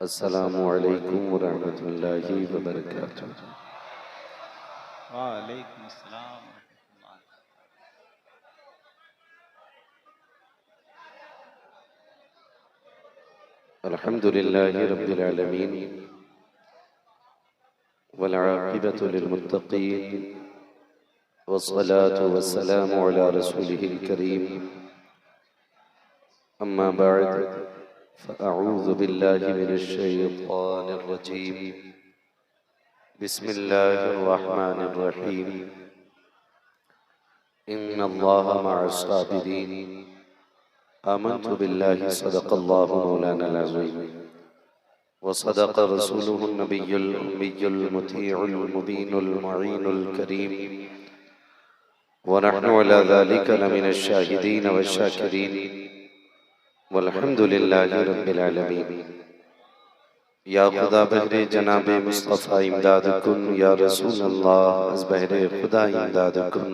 अस्सलामु अलैकुम वरहमतुल्लाहि वबरकातुहू। वालेकुम अस्सलाम। अल्हम्दुलिल्लाहि रब्बिल आलमीन वल आक़िबतु लिल मुत्तक़ीन वस्सलातु वस्सलामु अला रसूलिहिल करीम। अम्मा बअद फ़अऊज़ु बिल्लाहि मिनश शैतानिर रजीम। बिस्मिल्लाहिर रहमानिर रहीम। इन्नल्लाहा मअस साबिरीन। आमन्तु बिल्लाहि सदक़ल्लाहु मौलानल अज़ीम व सदक़ रसूलुहुन नबियुल उम्मियुल मुतीउल मुबीनुल मुईनुल करीम व नहनु अला ज़ालिका लमिनश शाहिदीन वश्शाकिरीन वल्हम्दुलिल्लाहि रब्बिल आलमीन। या खुदा बहरे जनाबे मुस्तफ़ा इमदाद कुन, या रसूल अल्लाह अज़ बहरे खुदा इमदाद कुन।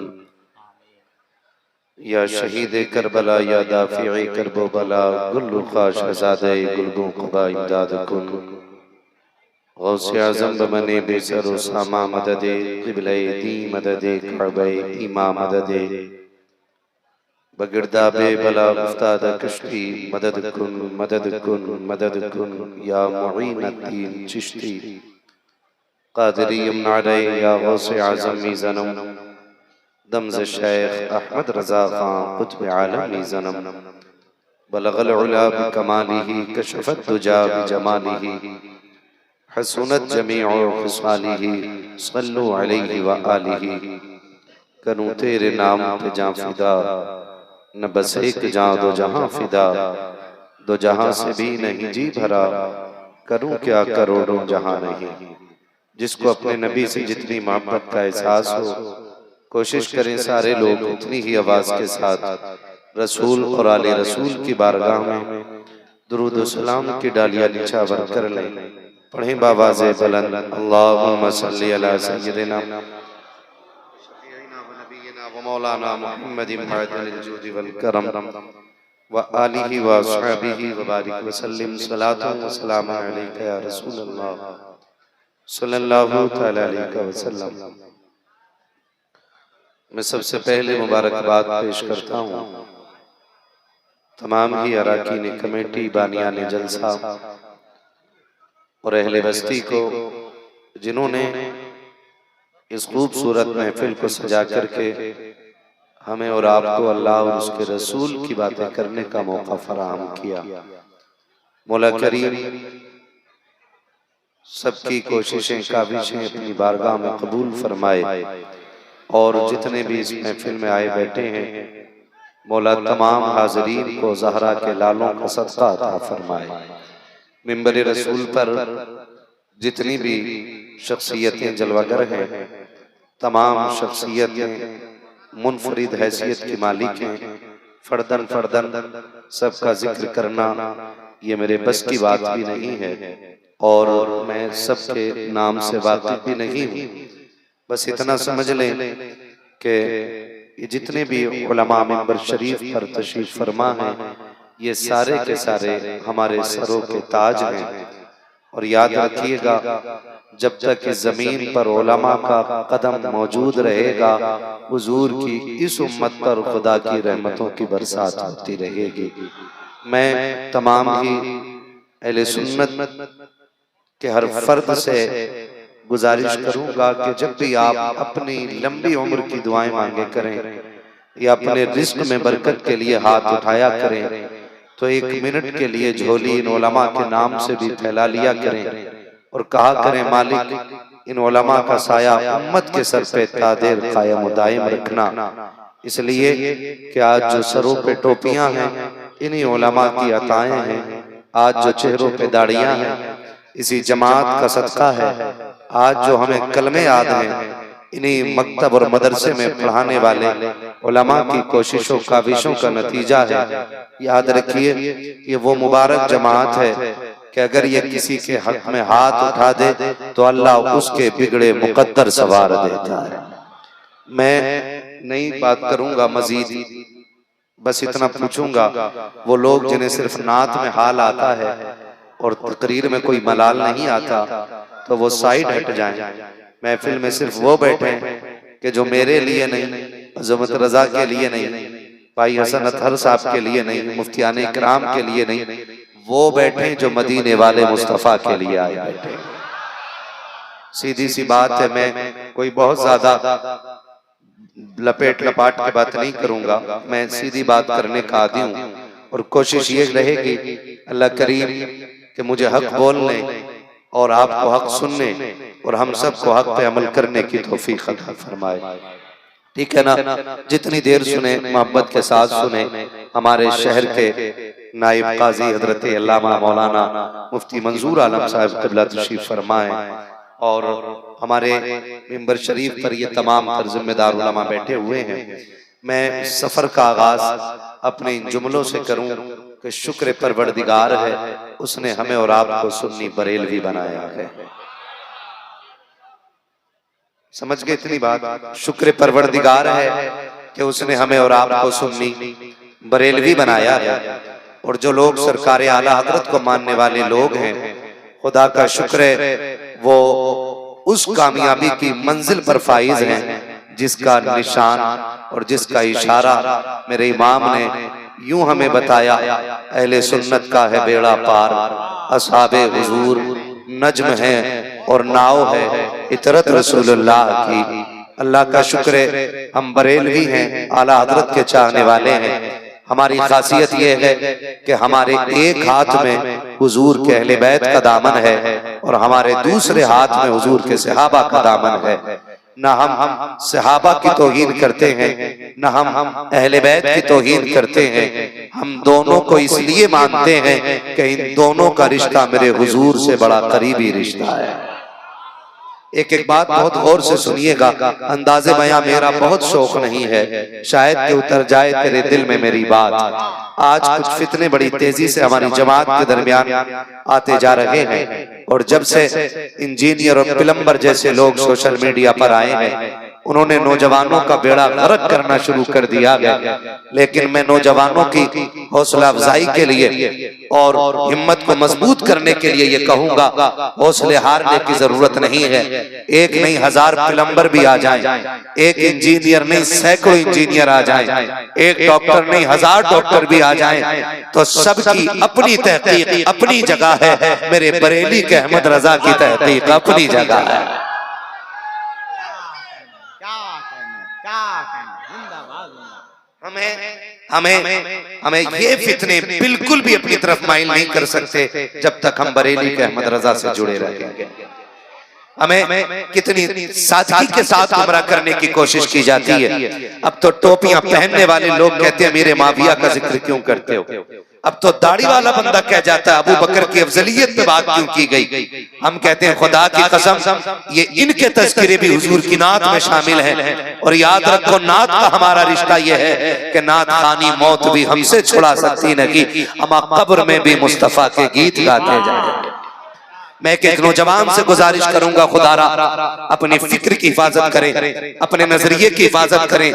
या शहीद करबला, या दाफ़िए करबो बला, गुल्लु ख़ाश हज़ादे गुल्गु क़ुबा इमदाद कुन। गौसे आज़म बमने बेसरो सामा मददे, क़िबले दी मददे, कअबे ईमा मददे, बगिरदाबे बला उस्ताद कश्ती मदद कुन मदद कुन मदद कुन। या मुईनुद्दीन चिश्ती क़ादिरी यमनारे, या गौसे आज़म मीज़नम दम्ज़ शेख अहमद रज़ा ख़ान क़ुत्ब आलम मीज़नम। बलग़ल उला बिकमालिही कशफ़त दुजा बिजमालिही, हसूनत जमीउ ख़िसालिही, सल्लु अलैहि व आलिही। करूं तेरे नाम पे जां फ़िदा, न बस एक जां दो जहां फ़िदा। दो जहां से भी नहीं जी भरा, करूं क्या करोड़ों जहां नहीं। जिसको अपने नबी से जितनी मोहब्बत का एहसास हो, कोशिश करें सारे लोग उतनी ही आवाज़ के साथ रसूल और आले रसूल की बारगाह में दुरूद व सलाम की डालियाँ निछावर कर लें। पढ़ें बावाज़े बुलंद, अल्लाहुम्मा सल्ली अला सय्यिदिना व मौलाना मुहम्मदिन मअदिनिल जूदि वल करम व आलिहि व अस्हाबिहि व बारिक व सल्लिम सलातन व सलाम अलैका या रसूल अल्लाह सल्लल्लाहु तआला अलैहि वसल्लम। मैं सबसे पहले मुबारकबाद पेश करता हूँ तमाम ही अराकीन कमेटी, बानियान जलसा और अहले बस्ती को, जिन्होंने इस खूबसूरत महफिल को सजा करके हमें और आपको अल्लाह और उसके रसूल की बातें करने का मौका फराहम किया। मौला करीम सबकी कोशिशें काविशें अपनी बारगाह में कबूल फरमाए और जितने भी इस महफिल में आए बैठे हैं, मौला तमाम हाज़रीन को ज़हरा के लालों का सदका अता फरमाए। मिंबर रसूल पर जितनी भी शख्सियतें जलवागर हैं, तमाम शख्सियतें मुनफरिद हैसियत की मालिक हैं। फर्दन फर्दन सबका जिक्र करना ये मेरे बस की बात भी नहीं है और मैं सबके नाम से वाकिफ भी नहीं हूँ। बस इतना समझ लें कि ये जितने भी उलमा मिंबर शरीफ पर तशरीफ फरमा हैं, ये सारे के सारे हमारे सरों के ताज हैं। और याद रखिएगा, जब तक इस जमीन पर उलमा का कदम मौजूद रहेगा, हुजूर की इस उम्मत पर खुदा की रहमतों की बरसात होती रहेगी। मैं तमाम ही अहले सुन्नत के हर फर्द से गुजारिश करूंगा कि जब भी आप अपनी लंबी उम्र की दुआएं मांगे करें या अपने रिज़्क़ में बरकत के लिए हाथ उठाया करें, तो एक मिनट के लिए झोली इन उलमा के नाम से भी फैला लिया करें और कहा करें, मालिक इन उलमा का साया उम्मत के सर पे तादेर कायम दायम रखना। इसलिए कि आज जो सरों पे टोपियां हैं, इन्हीं उलमा की अताएं हैं। आज जो चेहरों पे दाढ़ियां हैं, इसी जमात का सदका है। आज जो हमें कलमे याद हैं, इन्हीं मकतब और मदरसे में पढ़ाने वाले उलमा की कोशिशों काविशों का नतीजा है। याद रखिए, ये वो मुबारक जमात है कि अगर ये किसी के हक में हाथ उठा दे तो अल्लाह उसके बिगड़े मुकद्दर सवार देता है। मैं नई बात करूंगा मजीद, बस इतना पूछूंगा, वो लोग जिन्हें सिर्फ नात में हाल आता है और तकरीर में कोई मलाल नहीं आता तो वो साइड हट जाएं। महफिल में सिर्फ वो बैठे कि जो मेरे लिए नहीं, अज़मत रजा के लिए नहीं, भाई हसन अतहर साहब के लिए नहीं, मुफ्तियान इकराम के लिए नहीं, वो बैठे जो मदीने वाले मुस्तफ़ा के लिए आए बैठे। सीधी सी बात है, मैं कोई बहुत ज्यादा लपेट लपाट के बात नहीं करूंगा, मैं सीधी बात करने का आदी हूँ और कोशिश ये रहेगी अल्लाह करीम कि मुझे हक बोलने और आपको हक सुनने और हम सबको हक पे अमल करने की तौफीक अता फरमाए। ठीक है ना? जितनी देर सुने मोहब्बत के साथ सुने। हमारे शहर के नाइब काजी हजरत अल्लामा मौलाना मुफ्ती मंजूर आलम साहब क़िबला तशरीफ फरमाए और हमारे मिंबर शरीफ पर ये तमाम तर जिम्मेदार उलमा बैठे हुए हैं। मैं सफर का आगाज अपने इन जुमलों से करूं कि शुक्र परवरदिगार है, उसने हमें और आपको सुन्नी बरेलवी बनाया है। समझ गए इतनी बात? शुक्र परवरदिगार है कि उसने हमें और आपको सुन्नी बरेलवी बनाया है। और जो लोग सरकार आला हजरत को मानने वाले लोग हैं, खुदा का शुक्र है वो उस कामयाबी की मंजिल पर फाइज हैं जिसका निशान और जिसका इशारा मेरे इमाम ने यूं हमें बताया, अहले सुन्नत का है बेड़ा पार, असहाबे हुजूर नज्म है और नाव है इतरत रसूलुल्लाह की। अल्लाह का शुक्र है हम बरेलवी हैं, आला हजरत के चाहने वाले हैं। हमारी खासियत ये है कि हमारे एक हाथ में हुजूर के अहले बैत का दामन है और हमारे दूसरे हाथ में हुजूर के सहाबा का दामन है। न हम सहाबा की तौहीन करते हैं, न हम अहले बैत की तौहीन करते हैं। हम दोनों को इसलिए मानते हैं कि इन दोनों का रिश्ता मेरे हुजूर से बड़ा करीबी रिश्ता है। एक एक बात बहुत गौर से सुनिएगा, अंदाजे बयां मेरा बहुत शौक नहीं है, शायद कि उतर जाए तेरे दिल में मेरी बात। आज कुछ फितने बड़ी तेजी से हमारी जमात के दरमियान आते जा रहे हैं और जब से इंजीनियर और प्लम्बर जैसे लोग सोशल मीडिया पर आए हैं, उन्होंने नौजवानों का बेड़ा गर्क करना शुरू कर दिया है। लेकिन मैं नौजवानों की हौसला अफजाई के लिए और हिम्मत को मजबूत करने के लिए ये कहूंगा, हौसले हारने की जरूरत नहीं है। एक नहीं 1000 प्लम्बर भी आ जाएं, एक इंजीनियर नहीं सैकड़ों इंजीनियर आ जाएं, एक डॉक्टर नहीं 1000 डॉक्टर भी आ जाएं, तो सबकी अपनी तहकीक अपनी जगह है। मेरे बरेली के अहमद रजा की तहकीक अपनी जगह है। हमें ये फितने बिल्कुल भी अपनी तरफ माइल नहीं कर सकते जब तक हम बरेली के अहमद रजा से जुड़े रहेंगे। हमें कितनी सादगी के साथ उम्रा करने की कोशिश की जाती है। अब तो टोपियां पहनने वाले लोग कहते हैं मेरे माविया का जिक्र क्यों करते हो। अब तो दाढ़ी वाला बंदा कह जाता है अबू बकर की अफजलियत पे बात क्यों की गई। हम कहते हैं खुदा की कसम ये इनके तज़किरे भी हुजूर की नात में शामिल हैं। और याद रखो नात का हमारा रिश्ता ये है कि नात खानी मौत भी हमसे छुड़ा सकती नहीं, हम कब्र में भी मुस्तफा के गीत गाते जाएंगे। मैं एक नौजवान से गुजारिश करूंगा, खुदारा अपनी फिक्र की हिफाजत करें, अपने नजरिए की हिफाजत करें।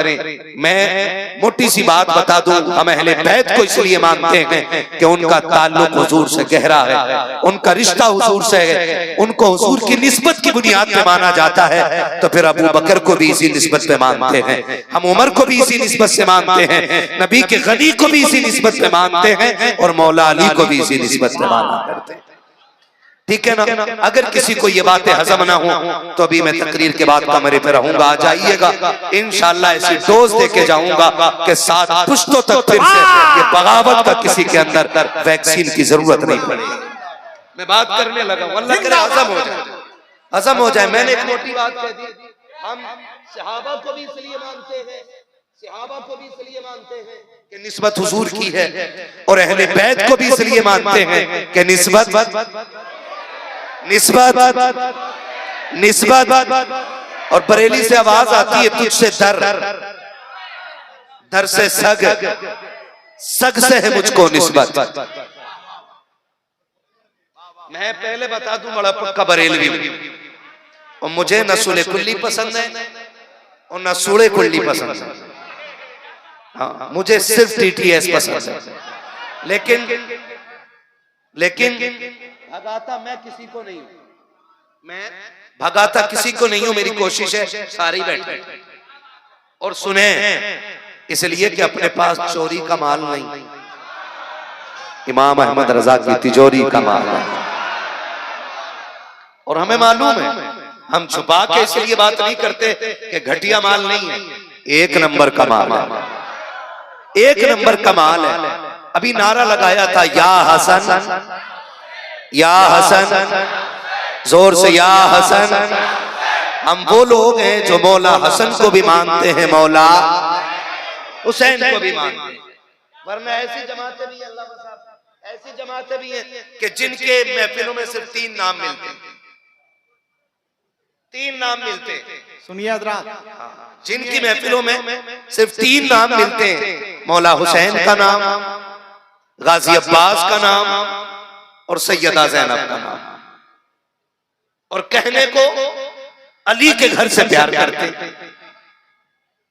मैं मोटी सी बात बता दूं, हम अहले बैत को इसलिए मानते हैं कि उनका ताल्लुक हुजूर से गहरा है, उनका रिश्ता हुजूर से है, उनको हुजूर की निस्बत की बुनियाद पे माना जाता है। तो फिर अबू बकर को भी इसी निस्बत पे मानते हैं, हम उमर को भी इसी निस्बत से मानते हैं, नबी के गनी को भी इसी निस्बत पे मानते हैं और मौला अली को भी इसी निस्बत पे माना करते हैं। ठीक है ना? अगर किसी को ये बातें हजम ना हो तो अभी मैं तकरीर के बाद कमरे पे रहूंगा, आ जाइएगा। इंशाल्लाह ऐसी डोज देके जाऊंगा कि 7 पुश्तों तक फिर से ये बगावत का किसी के अंदर वैक्सीन की जरूरत नहीं पड़ेगी। मैं बात करने लगा, अल्लाह करे हजम हो जाए, हजम हो जाए। मैंने एक मोटी बात कह दी, हम सहाबा को भी इसलिए मानते हैं, सहाबा को भी इसलिए मानते हैं कि निस्बत हुजूर की है, और अहले बैत को भी इसलिए मानते हैं कि निस्बत और बरेली से आवाज आती है तुझसे दर से सग से है मुझको निस्बत। मैं पहले बता दूं बड़ा पक्का बरेलवी और मुझे न सूले कुल्ली पसंद है और न सूले कुल्ली पसंद है। हाँ, मुझे सिर्फ टीटीएस पसंद है। लेकिन लेकिन भगाता मैं किसी को नहीं हूं, मैं भगाता किसी को नहीं हूं। मेरी कोशिश है सारे बैठे और सुने, इसलिए कि अपने पास चोरी का माल नहीं, इमाम अहमद रजा की तिजोरी का माल है। और हमें मालूम है, हम छुपा के इसलिए बात नहीं करते कि घटिया माल नहीं है, एक नंबर का माल है, एक नंबर का माल है। अभी नारा लगाया था या हसन, या हसन, जोर से या हसन। हम वो लोग हैं जो मौला हसन को भी मानते हैं, मौला हुसैन को भी मानते हैं। वरना ऐसी जमातें भी, अल्लाह साहब, ऐसी जमातें भी हैं कि जिनके महफिलों में सिर्फ 3 नाम मिलते हैं, 3 नाम मिलते हैं। सुनिए हज़रात, जिनकी महफिलों में सिर्फ 3 नाम मिलते हैं, मौला हुसैन का नाम, गाजी अब्बास का नाम और सैयदा ज़ैनब का नाम। और कहने को अली के घर से प्यार करते।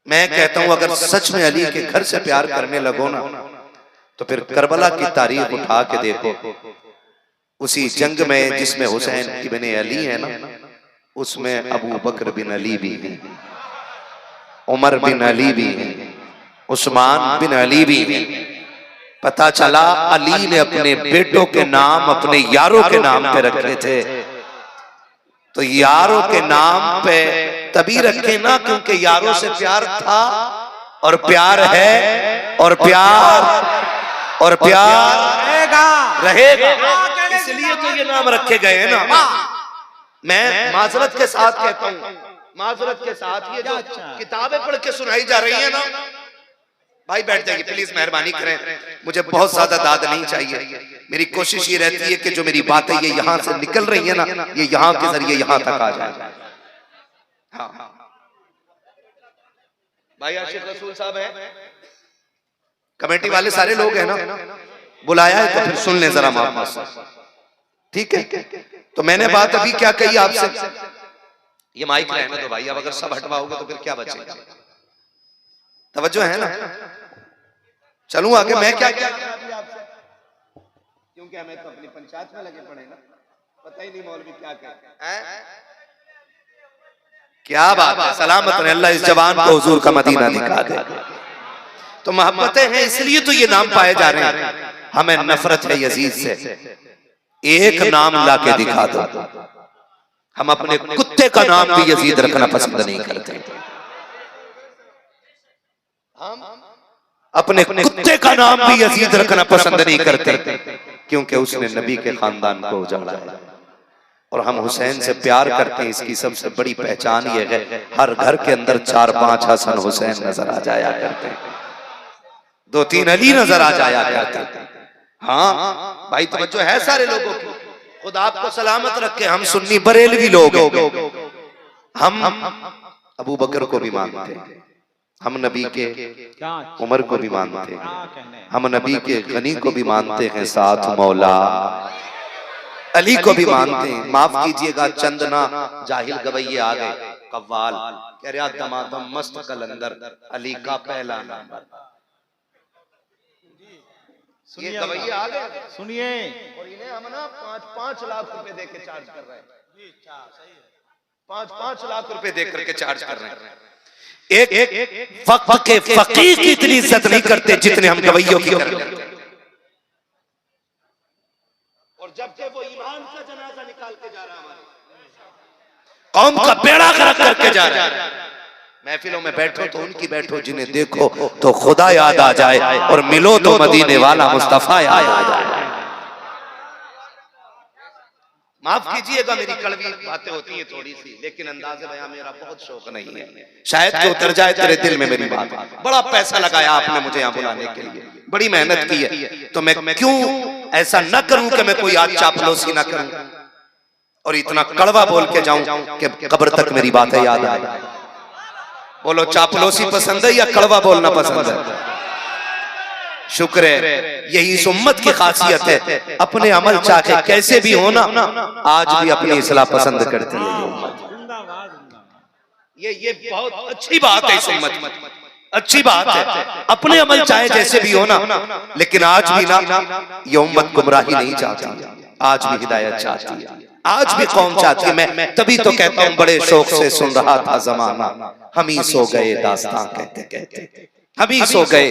मैं कहता हूं अगर सच में अली के घर से प्यार करने लगो ना, तो फिर करबला की तारीख उठा के देखो, उसी जंग में जिसमें हुसैन इब्ने अली है ना, उसमें अबू बकर बिन अली भी है, उमर बिन अली भी है, उस्मान बिन अली भी है। पता चला अली ने अपने बेटों के नाम अपने यारों के नाम पे रखे थे। तो यारों के नाम पे तभी रखे ना क्योंकि यारों से प्यार था और प्यार है और प्यार रहेगा, इसलिए तो ये नाम रखे गए हैं ना। मैं माजरत के साथ कहता हूँ, माजरत के साथ, ये जो किताबें पढ़ के सुनाई जा रही है ना, भाई बैठ जाइए प्लीज, मेहरबानी करें, मुझे बहुत ज्यादा दाद नहीं चाहिए। मेरी कोशिश ये रहती है कि जो मेरी बातें ये यहाँ से निकल रही है ना, ये यहाँ के जरिए यहाँ तक आ जाए। हाँ भाई आशिक रसूल साहब हैं, कमेटी वाले सारे लोग हैं ना, बुलाया है तो फिर सुन ले जरा माफ, ठीक है। तो मैंने बात अभी क्या कही आपसे, ये माइक रहने दो भाई, अब अगर सब हटवाओगे तो फिर क्या बचेगा? तवज्जो है ना? चलूं आगे, मैं क्या क्या आपसे, क्योंकि हमें तो अपनी पंचायत में लगे पड़े ना, पता ही नहीं मौलवी क्या कहते हैं। क्या बात है, सलामत रहे अल्लाह इस जवान को हुजूर का मदीना दिखा दे। तो मोहब्बतें हैं इसलिए तो ये नाम पाए जा रहे हैं। हमें नफरत है यजीद से, एक नाम ला के दिखा दो। हम अपने कुत्ते का नाम भी यजीद रखना पसंद नहीं करते, हम अपने कुत्ते का नाम भी यजीद रखना पसंद नहीं करते, क्योंकि उसने नबी के खानदान को उजाड़ा है। और हम हुसैन से प्यार करते हैं, इसकी सबसे बड़ी पहचान ये है, हर घर के अंदर 4-5 हसन हुसैन नजर आ जाया करते हैं, 2-3 अली नजर आ जाया करते हैं। हाँ भाई तवज्जो है सारे लोगों की, खुदा आपको सलामत रखे। हम सुन्नी बरेलवी लोग हैं, हम अबू बकर को भी मानते हैं, हम नबी के उमर को भी मानते हैं, हम नबी के गनी को भी मानते हैं, साथ मौला अली को भी मानते हैं। माफ कीजिएगा चंदना जाहिल गवैये आ गए, कव्वाल कह रहा दमादम मस्त कलंदर अली का पहला नंबर। ये गवैये आ गए, सुनिए, और इन्हें हम ना 5-5 लाख रुपए दे के चार्ज कर रहे हैं, 5-5 लाख रुपए दे करके चार्ज कर रहे हैं। एक वक्त के फकीर की इतनी इज्जत नहीं करते जितने हम गवैयों की करते हैं। और जबकि वो ईमान का जनाजा निकाल के जा रहा है, हमारे कौम का बेड़ा गर्क करके जा रहा है। महफिलों में बैठो तो उनकी बैठो जिन्हें देखो तो खुदा याद आ जाए, और मिलो तो मदीने वाला मुस्तफा याद आ जाए। माफ कीजिएगा मेरी कड़वी बातें होती हैं थोड़ी सी, लेकिन अंदाज़े बयां मेरा बहुत शौक नहीं है, शायद कि उतर जाए तेरे दिल में मेरी बात। बड़ा पैसा लगाया आपने मुझे यहाँ बुलाने के लिए, बड़ी मेहनत की है, तो मैं क्यों ऐसा न करूं कि मैं कोई आज चापलूसी न करूं और इतना कड़वा बोल के जाऊं कि कब्र तक मेरी बातें याद आए। बोलो चापलूसी पसंद है या कड़वा बोलना पसंद है? शुक्र है, यही इस उम्मत की खासियत है, अपने अमल चाहे कैसे भी हो ना, आज भी अपनी इस्लाह पसंद करती है ये उम्मत। ये बहुत अच्छी बात है इस उम्मत की, अच्छी बात है, अपने अमल चाहे जैसे भी हो ना, लेकिन आज भी ना ये उम्मत गुमराही नहीं चाहती, आज भी हिदायत चाहती है, आज भी कौम चाहती है। मैं तभी तो कहता हूँ बड़े शौक से सुन रहा था ज़माना, हम ही सो गए दास्तां कहते कहते, हम ही सो गए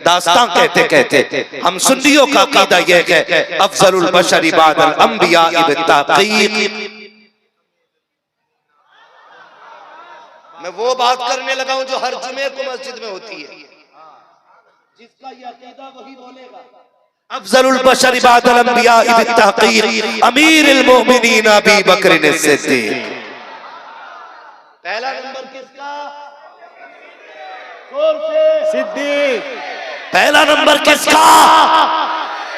दास्तां कहते कहते। हम सुन्नियों का अकीदा यह है अफजलुल बशर बादल अंबिया बित्तहक़ीक़। मैं वो बात करने लगा हूं जो हर जुमे को मस्जिद में होती है, जिसका ये अकीदा वही बोलेगा। अफजलुल बशर बादल अंबिया बित्तहक़ीक़ अमीरुल मोमिनीन अबू बकर सिद्दीक़। पहला नंबर किसका? सिद्दीक। पहला नंबर किसका?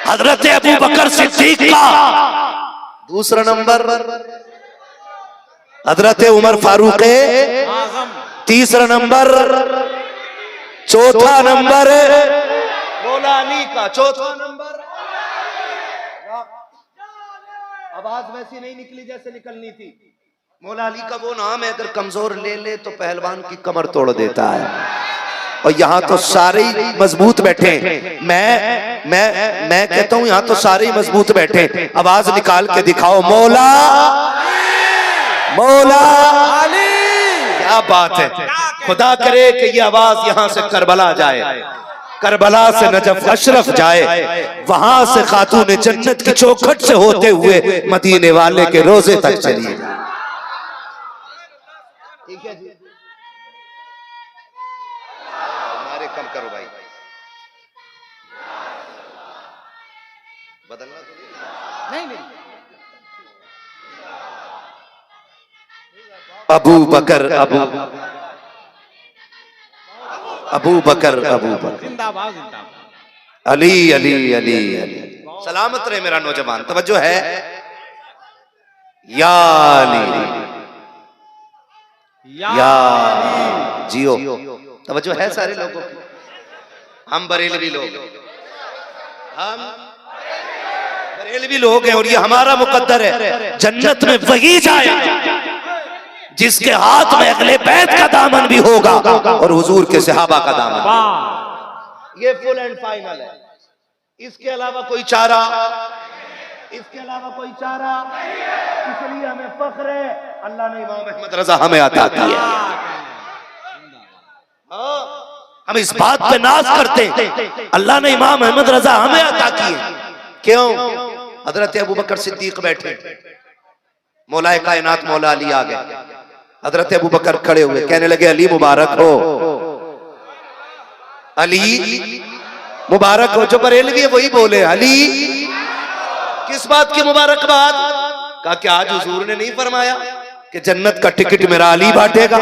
हजरत अबू बकर सिद्दीक का। दूसरा नंबर हजरत उमर फारूक आज़म। तीसरा नंबर, चौथा नंबर मौला अली का। चौथा नंबर, आवाज वैसी नहीं निकली जैसे निकलनी थी। मौला अली का वो नाम है अगर कमजोर ले ले तो पहलवान की कमर तोड़ देता है, और यहाँ तो सारे ही मजबूत बैठे। मैं कहता हूँ यहाँ तो सारे ही मजबूत बैठे। आवाज निकाल के दिखाओ, मौला मौला अली। क्या बात है, खुदा करे कि ये आवाज यहाँ से करबला जाए, करबला से नजफ अशरफ जाए, वहां से खातून जन्नत की चौखट से होते हुए मदीने वाले के रोजे तक चलिए। ठीक है जी, हमारे कम करो भाई, बदलना तो नहीं। अबू बकर अबू बकर जिंदाबाद अली अली अली अली। सलामत रहे मेरा नौजवान, तवज्जो है। या अली या जियो, तवज्जो है सारे लोगों की। हम बरेलवी लोग, हम बरेलवी लोग हैं, और ये हमारा मुकद्दर है। जन्नत में वही जाए जिसके हाथ में अगले बैत का दामन भी होगा और हुजूर के सहाबा का दामन। ये फुल एंड फाइनल है, इसके अलावा कोई चारा, इसके अलावा कोई चारा। इसलिए हमें फख्र है, अल्लाह ने इमाम अहमद रजा हमें अता किया। हम इस बात पे नाज करते हैं, अल्लाह ने इमाम अहमद रजा हमें अता किए। क्यों? हजरत अबू बकर सिद्दीक बैठे, मौलाए कायनात मौला अली आ गए। हजरत अबू बकर खड़े हुए, कहने लगे अली मुबारक हो, अली मुबारक हो। जो बरेलवी है वही बोले अली। किस बात की मुबारकबाद? कहा कि आज हुजूर ने नहीं फरमाया कि जन्नत का टिकट मेरा अली बांटेगा,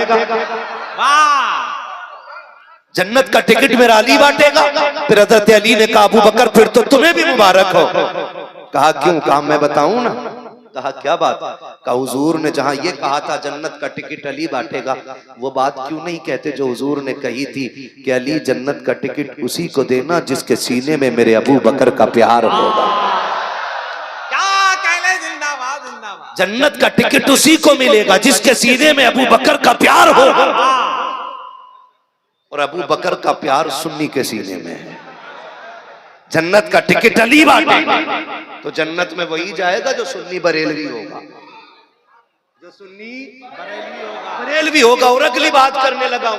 जन्नत का टिकट मेरा अली बांटेगा। फिर हजरत अली ने कहा अबू बकर फिर तो तुम्हें भी मुबारक हो। कहा क्यों? कहा मैं बताऊं ना। कहा क्या बात? कहा हुजूर ने जहां ये कहा था जन्नत का टिकट अली बांटेगा, वो बात क्यों नहीं कहते जो हुजूर ने कही थी कि अली जन्नत का टिकट उसी को देना जिसके सीने में मेरे अबू बकर का प्यार होगा। जन्नत का टिकट उसी को मिलेगा जिसके सीने में अबू बकर का प्यार होगा, और अबू बकर का प्यार सुन्नी के सीने में है। जन्नत का टिकट अली बांटेगा तो जन्नत में वही जाएगा जो सुन्नी बरेलवी होगा, जो सुन्नी बरेलवी होगा। और अगली बात करने लगा हूं,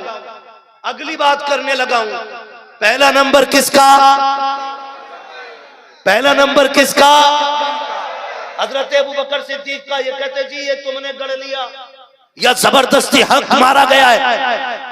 अगली बात करने लगा हूं। पहला नंबर किसका? पहला नंबर किसका? हजरत अबू बकर सिद्दीक का। ये कहते जी ये तुमने गढ़ लिया, या जबरदस्ती हक मारा गया है।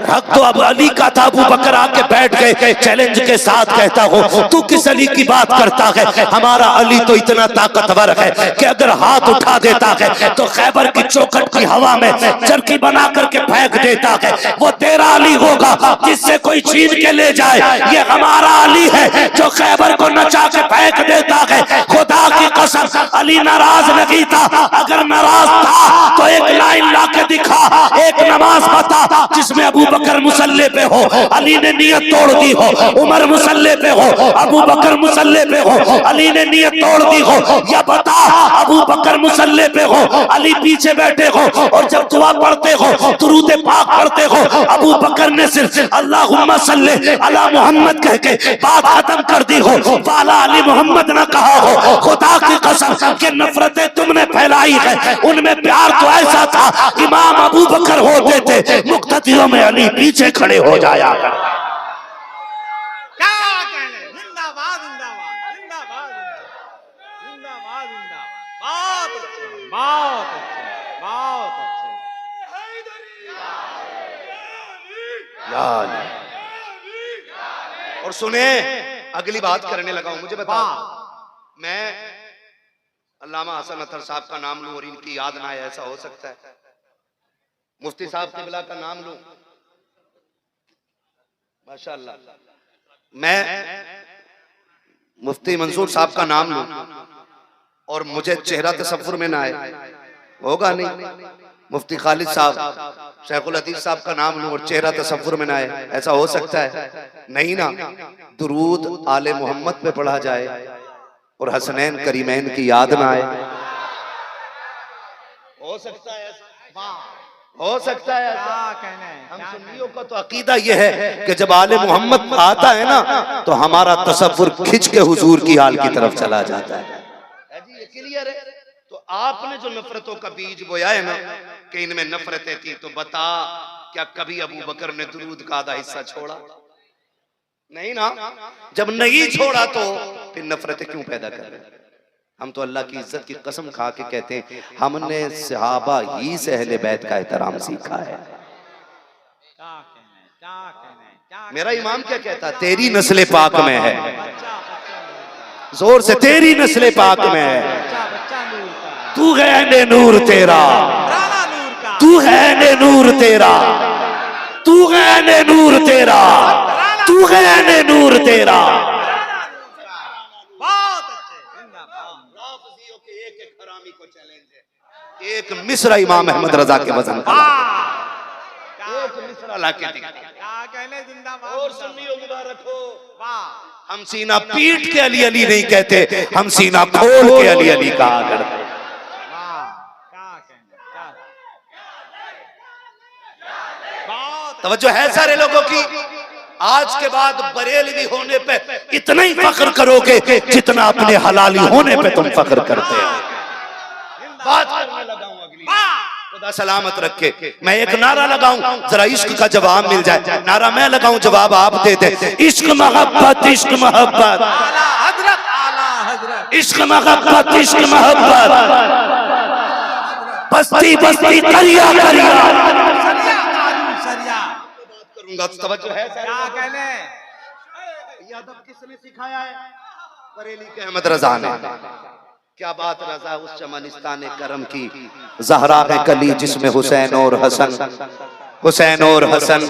हक तो अब अली का था। अबू बकर आके बैठ गए, चैलेंज के साथ कहता हूँ तू किस अली की बात करता है? हमारा अली तो इतना ताकतवर है कि अगर हाथ उठा देता है तो खैबर की चौखट की हवा में चरखी बना करके फेंक देता है। वो तेरा अली होगा जिससे कोई छीन के ले जाए, ये हमारा अली है जो खैबर को नचा के फेंक देता है। खुदा की कसम अली नाराज नहीं था, अगर नाराज था तो एक लाइन ला के दिखा, एक नमाज बता जिसमें अबू अबू बकर मुसल्ले पे हो, अली ने नियत तोड़ दी हो, उमर मुसल्ले पे हो, अबू बकर मुसल्ले पे हो, अली ने नियत तोड़ दी हो, या बता अबू बकर मुसल्ले पे हो, अली पीछे बैठे हो, और जब दुआ पढ़ते हो, दुरूद पाक पढ़ते हो, अबू बकर ने सिर्फ अल्लाहुम्मा सल्ले अला मोहम्मद कह के बात खत्म कर दी हो, वाला अली मोहम्मद ना कहा हो। खुदा की कसम के नफरतें तुमने फैलाई है, उनमें प्यार तो ऐसा था, इमाम अबू बकर होते थे, मुक्तदियों में अली पीछे खड़े हो जाया करते। क्या कहने, जिंदाबाद जिंदाबाद जिंदाबाद जिंदाबाद जिंदाबाद, बहुत अच्छे बहुत अच्छे बहुत अच्छे। और सुने, अगली बात करने लगा हूं, मुझे बताओ, मैं अल्लामा हसन अतर साहब का नाम लूं और इनकी याद ना आए, ऐसा हो सकता है? मुफ्ती साहब किबला का नाम लूं, माशाअल्लाह, मैं मुफ्ती मंसूर साहब का नाम लूं और मुझे चेहरा तसव्वुर में ना आए, होगा नहीं। मुफ्ती खालिद साहब, शेखुल हदीस साहब का नाम लूं और चेहरा तसव्वुर में ना आए, ऐसा हो सकता है? नहीं ना। दुरूद आले मोहम्मद पे पढ़ा जाए और हसनैन करीमैन की याद ना आए, हो सकता है? हो सकता है? क्या कहने, हम सुन्नियों का तो अकीदा यह है कि जब आले मोहम्मद आता है ना, तो हमारा तसव्वुर खिंच के हुजूर की हाल की तरफ चला जाता है। जी ये क्लियर है। तो आपने जो नफरतों का बीज बोया है ना कि इनमें नफरतें थी, तो बता क्या कभी अबू बकर ने दुरूद का आधा हिस्सा छोड़ा? नहीं ना। जब नहीं छोड़ा तो फिर नफरतें क्यों पैदा कर रहे? हम तो अल्लाह की इज्जत की कसम खा के कहते हैं, हमने सहाबा ही से अहले बैत का एहतराम सीखा है। क्या कहने, क्या कहने, क्या मेरा इमाम क्या कहता? तेरी नस्ल पाक में है, बच्चा जोर से, तेरी नस्ल पाक में है, बच्चा नूर का, तू है ने नूर तेरा, राना नूर का, तू है ने नूर तेरा, तू है ने नूर तेरा, तू है ने नूर तेरा। बहुत अच्छे, जिंदाबाद। राफ़िज़ियों के एक हरामी को चैलेंज है, एक मिसरा इमाम अहमद रजा के वजन का, एक मिसरा लाके दिखा। क्या कहने, जिंदाबाद। और सुन्नियों मुबारक हो, वाह, हम सीना पीट के अली अली नहीं कहते, हम सीना खोल के अली अली कहा करते। वाह, क्या कहने, क्या बहुत तवज्जो है सारे लोगों की। आज के बाद बरेलवी होने पे इतना ही फख्र करोगे जितना अपने हलाली होने पे तुम फख्र करते हो। बात करने लगा हूं अगली, खुदा सलामत रखे। मैं एक नारा लगाऊं, जरा इश्क का जवाब मिल जाए। नारा मैं लगाऊं, जवाब आप दे दे। इश्क मोहब्बत, इश्क मोहब्बत, आला हजरत, आला हजरत, इश्क मोहब्बत, इश्क मोहब्बत, बस्ती बस्ती करिया करिया। सरिया कानून, सरिया। बात करूंगा तो तवज्जो है सारे क्या लोगों कहने, की। ये अदब किसने सिखाया है? बरेली के अहमद रजा ने। क्या बात रजा उस चमनिस्तान करम की, ज़हरा है कली जिसमें हुसैन और हसन, हुसैन और हसन,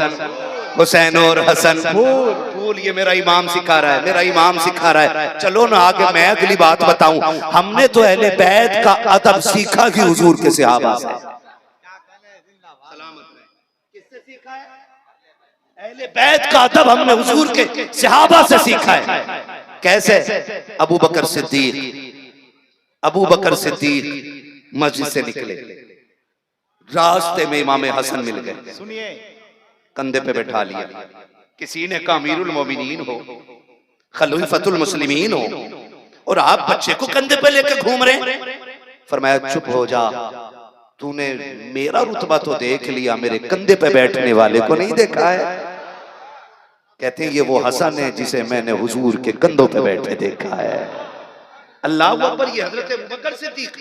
हुसैन और हसन। फूल ये मेरा इमाम सिखा रहा है, मेरा इमाम सिखा रहा है। चलो ना आगे मैं अगली बात बताऊं। हमने तो अहले बैत का अदब सीखा कि हुजूर के सहाबा से। किससे सीखा है? अहले बैत का अदब हमने हुजूर के सहाबा से सीखा है। कैसे? अबू बकर सिद्दीक, अबू बकर सिद्दीक मस्जिद से निकले, रास्ते में इमाम हसन मिल गए, सुनिए, कंधे पे बैठा लिया। किसी ने कहा अमीरुल मोमिनीन हो, खलीफतुल मुस्लिमीन हो, और आप बच्चे को कंधे पे लेकर घूम रहे। फरमाया चुप हो जा, तूने मेरा रुतबा तो देख लिया, मेरे कंधे पे बैठने वाले को नहीं देखा है। कहते हैं ये वो हसन है जिसे मैंने हुजूर के कंधों पे बैठे देखा है। अल्लाह अकबर। ये हजरत अबू बकर सिद्दीक,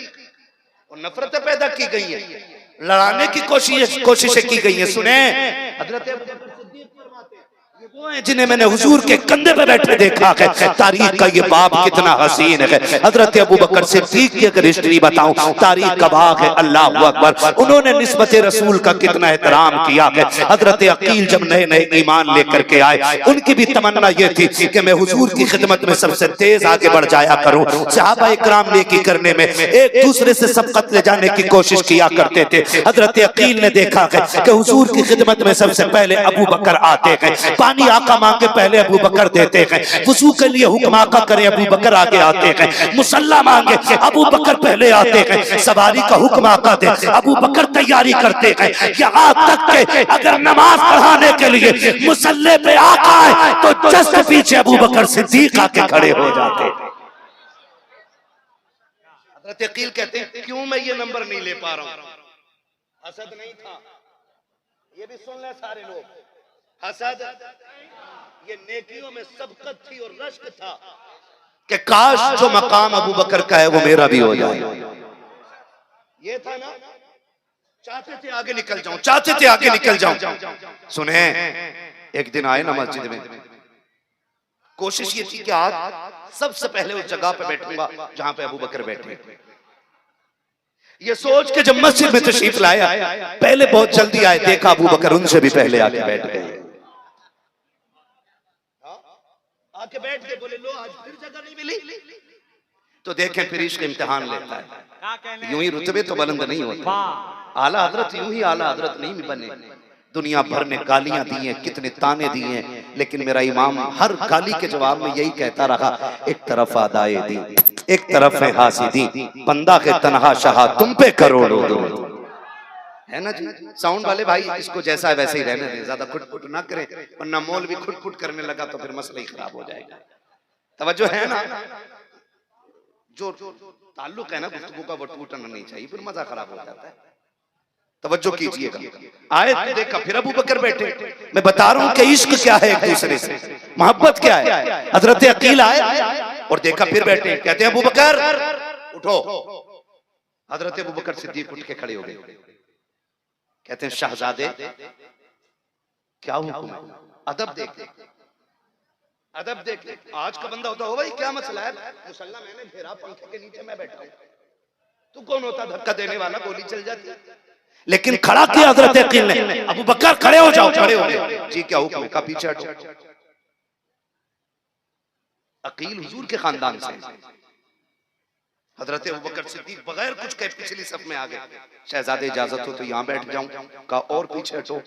और नफरतें पैदा की गई हैं, लड़ाने की कोशिशें की गई हैं। सुने, हजरत अबू बकर सिद्दीक फरमाते हैं वो हैं जिन्हें मैंने हुजूर के कंधे पे बैठे देखा है। तारीख का ये बाब कितना हसीन है। हजरत अबू बकर सिद्दीक की अगर हिस्ट्री बताऊं, तारीख का बाग है। अल्लाह अकबर, उन्होंने निस्बत रसूल का कितना एहतराम किया है। हजरत अकील जब नए नए ईमान लेकर के आए, उनकी भी तमन्ना ये थी कि मैं हुजूर की खिदमत में सबसे तेज आगे बढ़ जाया करूं। सहाबा इकराम नेकी करने में एक दूसरे से सबकत ले जाने की कोशिश किया करते थे। हजरत अकील ने देखा है कि हुजूर की खिदमत में सबसे पहले अबू बकर आते हैं। पानी आका मांगे पहले अबू बकर देते हैं। वुजू के लिए हुक्म आका करे अबू बकर आगे आते हैं। मुसल्ला मांगे अबू बकर पहले आते हैं। सवारी का हुक्म आका दे अबू बकर तैयारी करते हैं। यहाँ तक के अगर नमाज पढ़ाने के लिए मुसल्ले पे आका है तो जस्ट पीछे अबू बकर सिद्दीक आके खड़े हो जाते। हजरत अकील कहते हैं क्यों मैं ये नंबर नहीं ले पा रहा हूं? हसद नहीं था, ये भी सुन ले सारे लोग। हसद, ये नेकियों में सबकत थी और रश्क था कि काश जो मकाम अबू बकर का है वो मेरा भी हो जाए। ये था ना, चाहते थे आगे निकल जाऊं, चाहते थे आगे निकल जाऊं। सुने, एक दिन आए ना मस्जिद में, कोशिश ये थी कि आज सबसे पहले उस जगह पे बैठूंगा जहां पे अबू बकर बैठे। ये सोच के जब मस्जिद में तशरीफ लाया, पहले बहुत जल्दी आए, देखा अबू बकर उनसे भी पहले आके बैठ गए। आके बैठ गए, बोले लो आज फिर जगह नहीं मिली। तो देखें फिर इश्क इम्तिहान लेता है। यूं ही रुतबे तो बुलंद नहीं होते, आला हजरत यूं ही आला हजरत नहीं बने। दुनिया भर ने गालियां दी हैं, कितने ताने दिए हैं, लेकिन मेरा इमाम हर गाली के जवाब में यही कहता रहा, एक तरफ आदाए दी, एक तरफ है हासिदी, बंदा के तनहा शाह तुम पे करोड़ों दो। है ना जी? साउंड वाले भाई इसको जैसा है वैसे ही रहने दें, ज्यादा खुटखुट ना करें, वरना मौल भी खुटखुट करने लगा तो फिर मसला ही खराब हो जाएगा। तवज्जो है ना? जो ताल्लुक है ना गुफ्तगू का वो टूटना नहीं चाहिए, फिर मजा खराब हो जाता है। तवज्जो कीजिएगा। आए देखा फिर अबू बकर बैठे। मैं बता रहा हूं कि इश्क क्या है, एक दूसरे से मोहब्बत क्या है। हजरत अकील आए और देखा फिर बैठे, कहते हैं अबू बकर उठो। हजरत अबू बकर सिद्दीक उठ के खड़े हो गए, कहते हैं शहजादे क्या हुक्म है? अदब देख, अदब देख। आज का बंदा होता हो भाई क्या मसला है, मुसल्ला मैंने घेरा, पंखे के नीचे मैं बैठा हूं, तू कौन होता धक्का देने वाला, गोली चल जाती। लेकिन खड़ा किया हजरत अकील ने, अबू बकर खड़े हो जाओ। खड़े हो गए, जी क्या हुक्म है? का पीछे हटो। अकील हुजूर के खानदान से, हजरत अबू बकर सिद्दीक बगैर कुछ कहे पिछली सफ में आ गए। शहजादे इजाजत हो तो यहाँ बैठ जाऊं? कहा और पीछे हटो,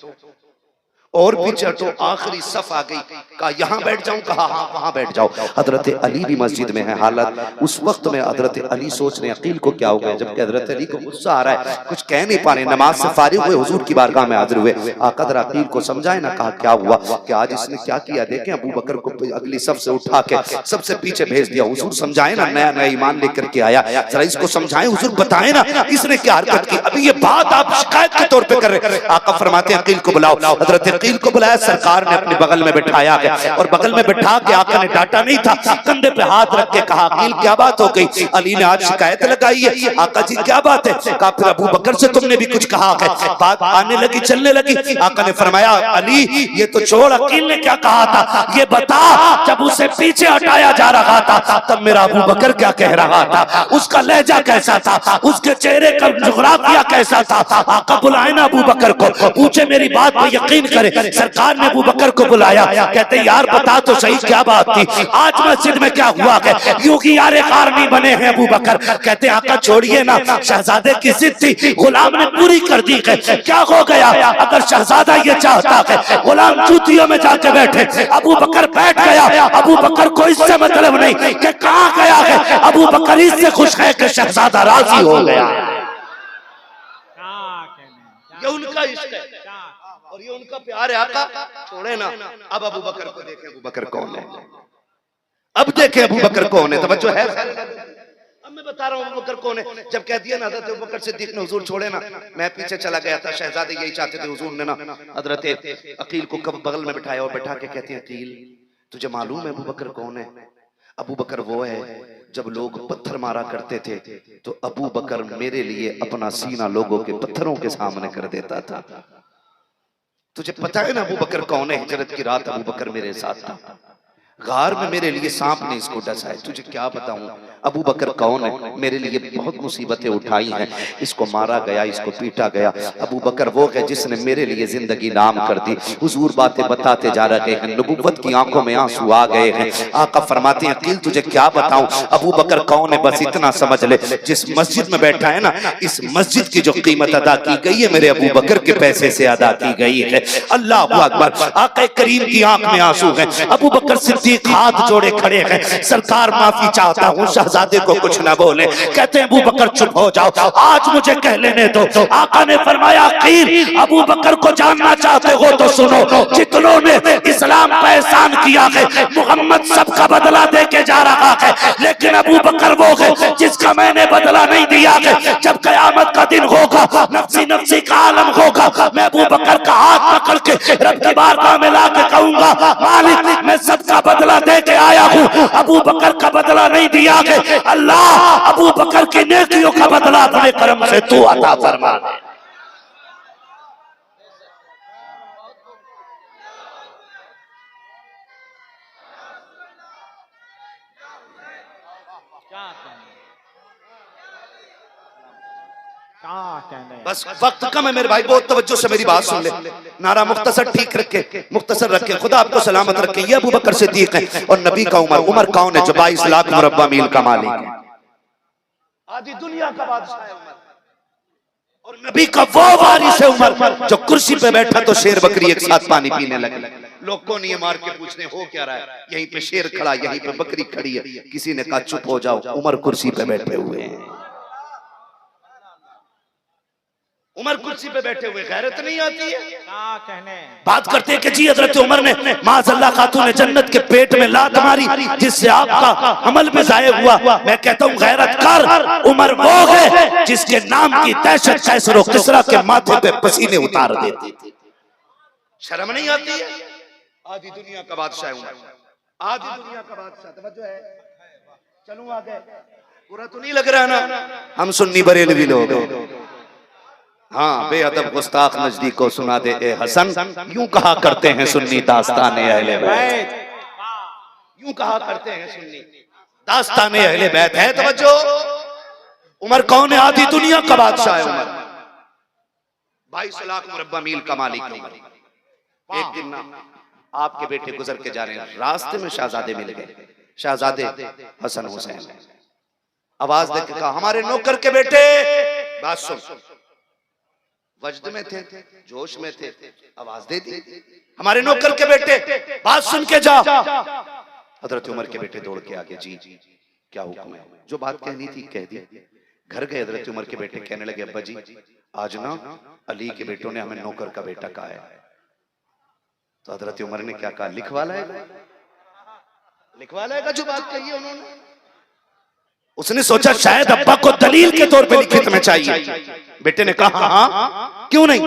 और पीछे हटो। आखिरी सफ आ गई, कहा यहाँ बैठ जाऊं? कहा हाँ वहां बैठ जाओ। हजरत अली भी मस्जिद में है। हालत उस वक्त में हजरत अली सोच रहे अकील को क्या हो गया, जबकि हजरत अली को गुस्सा आ रहा है, कुछ कह नहीं पा रहे। नमाज से फारिग हुए, हुजूर की बारगाह में हाजिर हुए। आका जरा अकील को समझाए ना। कहा क्या हुआ कि आज इसने क्या किया? देखें अबू बकर को अगली सफ से उठा के सबसे पीछे भेज दिया। हुजूर समझाए ना, नया नया ईमान लेकर के आया, जरा इसको समझाएं हुजूर, बताएं ना इसने क्या हरकत की। अभी ये बात आप शिकायत के तौर पे कर रहे। आका फरमाते हैं अकील को बुलाओ। हजरत अकील को बुलाया, सरकार ने अपने बगल में बिठाया गया और बगल में बिठा के आका ने डांटा नहीं था, कंधे पे हाथ रख के कहा अकील क्या बात हो गई? अली ने आज शिकायत लगाई है। आका जी क्या बात है? कहा फिर अबू बकर से तुमने भी कुछ कहा है। बात आने लगी, चलने लगी। आका ने फरमाया अली ये तो छोड़, अकील ने क्या कहा था ये बता। जब उसे पीछे हटाया जा रहा था तब मेरा अबू बकर क्या कह रहा था, उसका लहजा कैसा था, उसके चेहरे का जुगराफिया कैसा था। आका बुलाए ना अबू बकर को, पूछे मेरी बात पर यकीन करे। सरकार ने अबू बकर को बुलाया, कहते यार बता तो सही क्या बात थी, आज मस्जिद में क्या हुआ है? यूं की यार कारनी बने हैं अबू बकर। कहते आका छोड़िए ना, शहजादे की जिद थी, गुलाम ने पूरी कर दी है। क्या हो गया? अगर शहजादा ये चाहता है गुलाम जूतियों में जाके बैठे, अबू बकर बैठ गया। अबू बकर को इससे मतलब नहीं कि कहां गया है, अबू बकर इससे खुश है कि शहजादा राजी हो गया। ये उनका इश्क है और ये उनका प्यार है। आका छोड़े ना। अब अबू बकर को देखें, अबू बकर कौन है? अब देखें अबू बकर कौन है। तवज्जो है? अब मैं बता रहा हूँ अबू बकर कौन है। जब कह दिया ना हजरत अबू बकर सिद्दीक ने हुजूर छोड़े ना, मैं पीछे चला गया था। शहजादे यही चाहते थे, हुजूर ने ना हजरत अकील को कब बगल में बिठाया और बैठा के कहते हैं अकील तुझे मालूम है अबू बकर कौन है? अबू बकर वो है जब लोग पत्थर मारा करते थे तो अबू बकर मेरे लिए अपना सीना लोगों के पत्थरों के सामने कर देता था। तुझे पता है ना अबू बकर कौन है? हिजरत की रात अबू बकर मेरे साथ था, गार में मेरे लिए सांप ने इसको डसा है। तुझे क्या बताऊं अबू बकर कौन है? मेरे लिए बहुत मुसीबतें उठाई हैं, इसको मारा गया, इसको पीटा गया। अबू बकर वो है जिसने मेरे लिए जिंदगी नाम कर दी। हुजूर बातें बताते जा रहे हैं, नबुव्वत की आंखों में आंसू आ गए हैं। आका फरमाते हैं अकील तुझे क्या बताऊं अबू बकर कौन है, बस इतना समझ ले, जिस मस्जिद में बैठा है ना, इस मस्जिद की जो कीमत अदा की गई है मेरे अबू बकर के पैसे से अदा की गई है। अल्लाह अकबर। आका करीम की आंख में आंसू है। अबू बकर सिद्दीक हाथ जोड़े खड़े हैं, सरकार माफी चाहता हूँ, शहजादे को कुछ ना बोले। कहते हैं अबू बकर चुप हो जाओ, आज मुझे कह लेने दो। आका ने फरमाया अकील अबू बकर को जानना चाहते हो तो सुनो, जितनों ने इस्लाम का एहसान किया है मोहम्मद सबका बदला दे के जा रहा है, लेकिन अबू बकर वो है जिसका मैंने बदला नहीं दिया है। जब कयामत का दिन होगा, नफ्सी नफ्सी का आलम होगा, मैं अबू बकर का हाथ पकड़ के रब की बारगाह में ला के कहूंगा मालिक मैं सबका बदला दे के आया हूँ, अबू बकर का बदला नहीं दिया है। अल्लाह अबू बकर की नेकियों का बदला अपने करम से तू अता फरमा। बस वक्त कम है मेरे भाई, बहुत तवज्जो से मेरी बात सुन ले। नारा मुख्तसर ठीक रखे, मुख्तसर रखे, खुदा आपको सलामत रखे। ये अबू बकर सिद्दीक है और नबी का उमर। उमर कौन है? जो 22 लाख मुरब्बा मील का मालिक है, आधी दुनिया का बादशाह है उमर। और नबी का वो वारिस है उमर जो कुर्सी पे बैठा तो शेर बकरी एक साथ पानी पीने लगे। लोग को नहीं मार के पूछने हो क्या रहा है, यहीं पे शेर खड़ा, यहीं पे बकरी खड़ी है। किसी ने कहा चुप हो जाओ, उमर कुर्सी पे बैठे हुए हैं। उमर कुर्सी पे बैठे हुए, गैरत नहीं आती है? क्या कहने बात करते हैं कि जी हजरत उमर ने माज़अल्लाह खातून ने जन्नत के पेट में लात मारी जिससे आपका अमल में ज़ाया हुआ। मैं कहता हूँ गैरत कर, उमर वो है जिसके नाम की दहशत कैसर और किसरा के माथे पे पसीने उतार देती थी। शर्म नहीं आती है? आधी दुनिया का बादशाह उमर, आधी दुनिया का बादशाह। तवज्जो है, चलूं आगे, पूरा तो नहीं लग रहा ना? हम सुन्नी बरेलवी लोग हैं। हाँ बेअदब गुस्ताख नजदीक को सुना दे ए हसन, यूं कहा करते हैं सुन्नी दास्ताने अहले बैत, यूं कहा करते हैं सुन्नी दास्ताने अहले बैत है। तवज्जो, उमर कौन है? आधी दुनिया का बादशाह है उमर, 22 लाख मुरब्बा मील का मालिक है उमर। एक दिन ना आपके बेटे गुजर के जा रहे हैं, रास्ते में शहजादे मिल गए, शहजादे हसन हुसैन। आवाज देके कहा हमारे नौकर के बेटे। बात सुन, वजद में थे, जोश में थे, आवाज दे दी हमारे नौकर के बेटे, बात सुन के जा। हजरत उमर के बेटे दौड़ के आगे, जी क्या हुक्म है? जो बात कहनी थी कह दी। घर गए, हजरत उमर के बेटे कहने लगे अब्बा जी आज ना अली के बेटों ने हमें नौकर का बेटा कहा है। तो हजरत उमर ने क्या कहा? लिखवा लाएगा, लिखवा लाएगा जो बात कही है उन्होंने। उसने सोचा शायद अब्बा को दलील के तौर पे लिखित में चाहिए। बेटे ने कहा हाँ क्यों नहीं।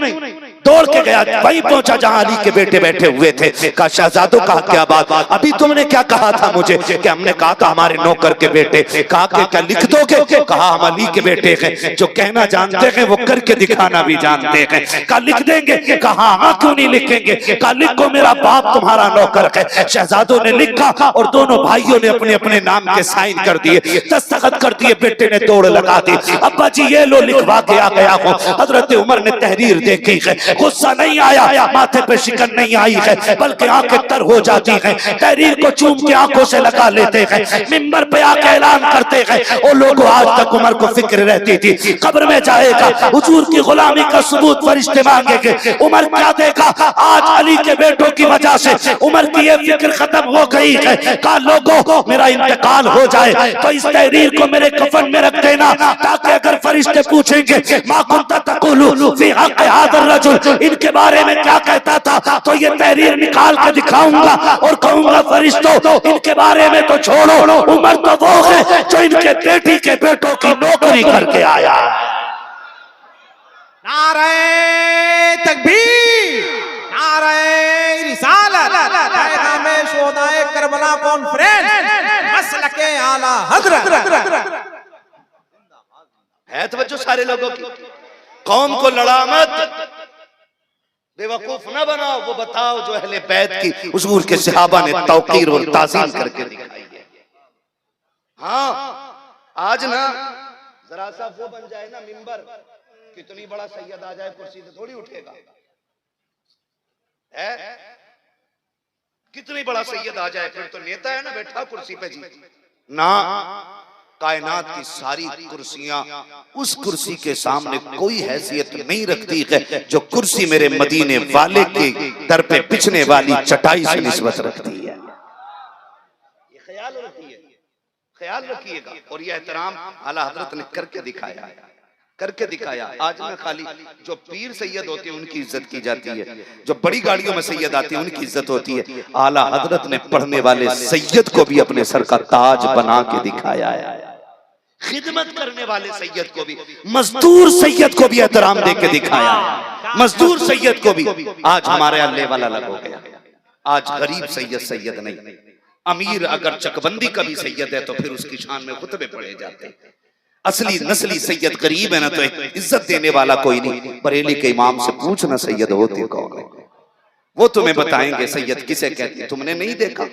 दौड़ के गया, वहीं पहुंचा जहां अली के बेटे बैठे हुए थे। कहा शहजादों कहा क्या बात, अभी तुमने क्या कहा था मुझे? कि हमने कहा था हमारे नौकर के बेटे। कहा कि क्या लिख दोगे? कहा हम अली के बेटे हैं, जो कहना जानते हैं वो करके दिखाना भी जानते हैं। कहा लिख देंगे? कहा हाँ क्यों नहीं लिखेंगे। कहा लिखो मेरा बाप तुम्हारा नौकर है। शहजादों ने लिखा और दोनों भाइयों ने अपने अपने नाम के साइन कर दिए, दस्तखत कर दिए। बेटे ने दौड़ लगा दी, अब्बा जी ये लो लिखवा के आ गया हूँ। हजरत उमर ने तहरीर देखी है, गुस्सा नहीं आया, माथे पे शिकन नहीं आई है, बल्कि आंखें तर हो जाती हैं। तहरीर को चूम के आंखों से लगा लेते हैं, मिंबर पे आके ऐलान करते हैं। और लोगों आज तक उमर को फिक्र रहती थी कब्र में जाएगा, हुजूर की गुलामी का सबूत फरिश्ते मांगेंगे। उमर क्या देखा? आज अली के बेटों की वजह से उमर की ये फिक्र खत्म हो गई है। कहा लोगों मेरा इंतकाल हो जाए तो इस तहरीर को मेरे कफन में रख देना, ताकि अगर फरिश्ते पूछेंगे मा कुंता तक़ूलु फी हक़्क़ि हाज़ा रजुल, इनके बारे में क्या कहता था, तो ये तहरीर निकाल के दिखाऊंगा और कहूंगा फरिश्तों इनके बारे में तो छोड़ो, उमर तो वो है जो इनके बेटी के बेटों की नौकरी करके आया। नारे तकबीर, नारे रिसालत, पैगामे शोहदाए करबला कॉन्फ्रेंस, मसलके आला हज़रत है तवज्जो सारे लोगों की। कौम को लड़ा मत, बेवकूफ ना बनाओ, वो बताओ जो अहले बैत की हुजूर के सहाबा ने तौकीर और ताज़ीम करके दिखाई है। हाँ, आज ना जरा सा वो बन जाए ना मिंबर, कितनी बड़ा सैयद आ जाए कुर्सी से थोड़ी उठेगा है? कितनी बड़ा सैयद आ जाए फिर तो नेता है ना बैठा कुर्सी पे जी ना। कायनात की सारी कुर्सियां उस कुर्सी के सामने कोई हैसियत नहीं रखती है जो कुर्सी मेरे मदीने वाले के दर पे बिछने वाली चटाई से निस्बत रखती है। ये ख्याल रखिए, ख्याल रखिएगा। और ये एहतराम आला हजरत ने करके दिखाया, करके दिखाया। आज में खाली जो पीर सैयद होते हैं उनकी इज्जत की जाती है, जो बड़ी गाड़ियों में सैयद आती है उनकी इज्जत होती है। आला हजरत ने पढ़ने वाले सैयद को भी अपने सर का ताज बना के दिखाया है। खिदमत करने वाले सैयद को भी, मजदूर सैयद को भी एहतराम दे के दिखाया है। मजदूर सैयद को भी आज हमारे यहाँ लेवल अलग हो गया। आज गरीब सैयद सैयद नहीं, अमीर अगर चकबंदी का भी सैयद है तो फिर उसकी शान में खुतबे पढ़े जाते हैं। असली नस्ली सैयद गरीब है ना तो इज्जत देने वाला कोई नहीं। बरेली के इमाम से पूछना सैयद होते कौन है, वो तुम्हें बताएंगे सैयद किसे कहते हैं। तुमने नहीं देखा,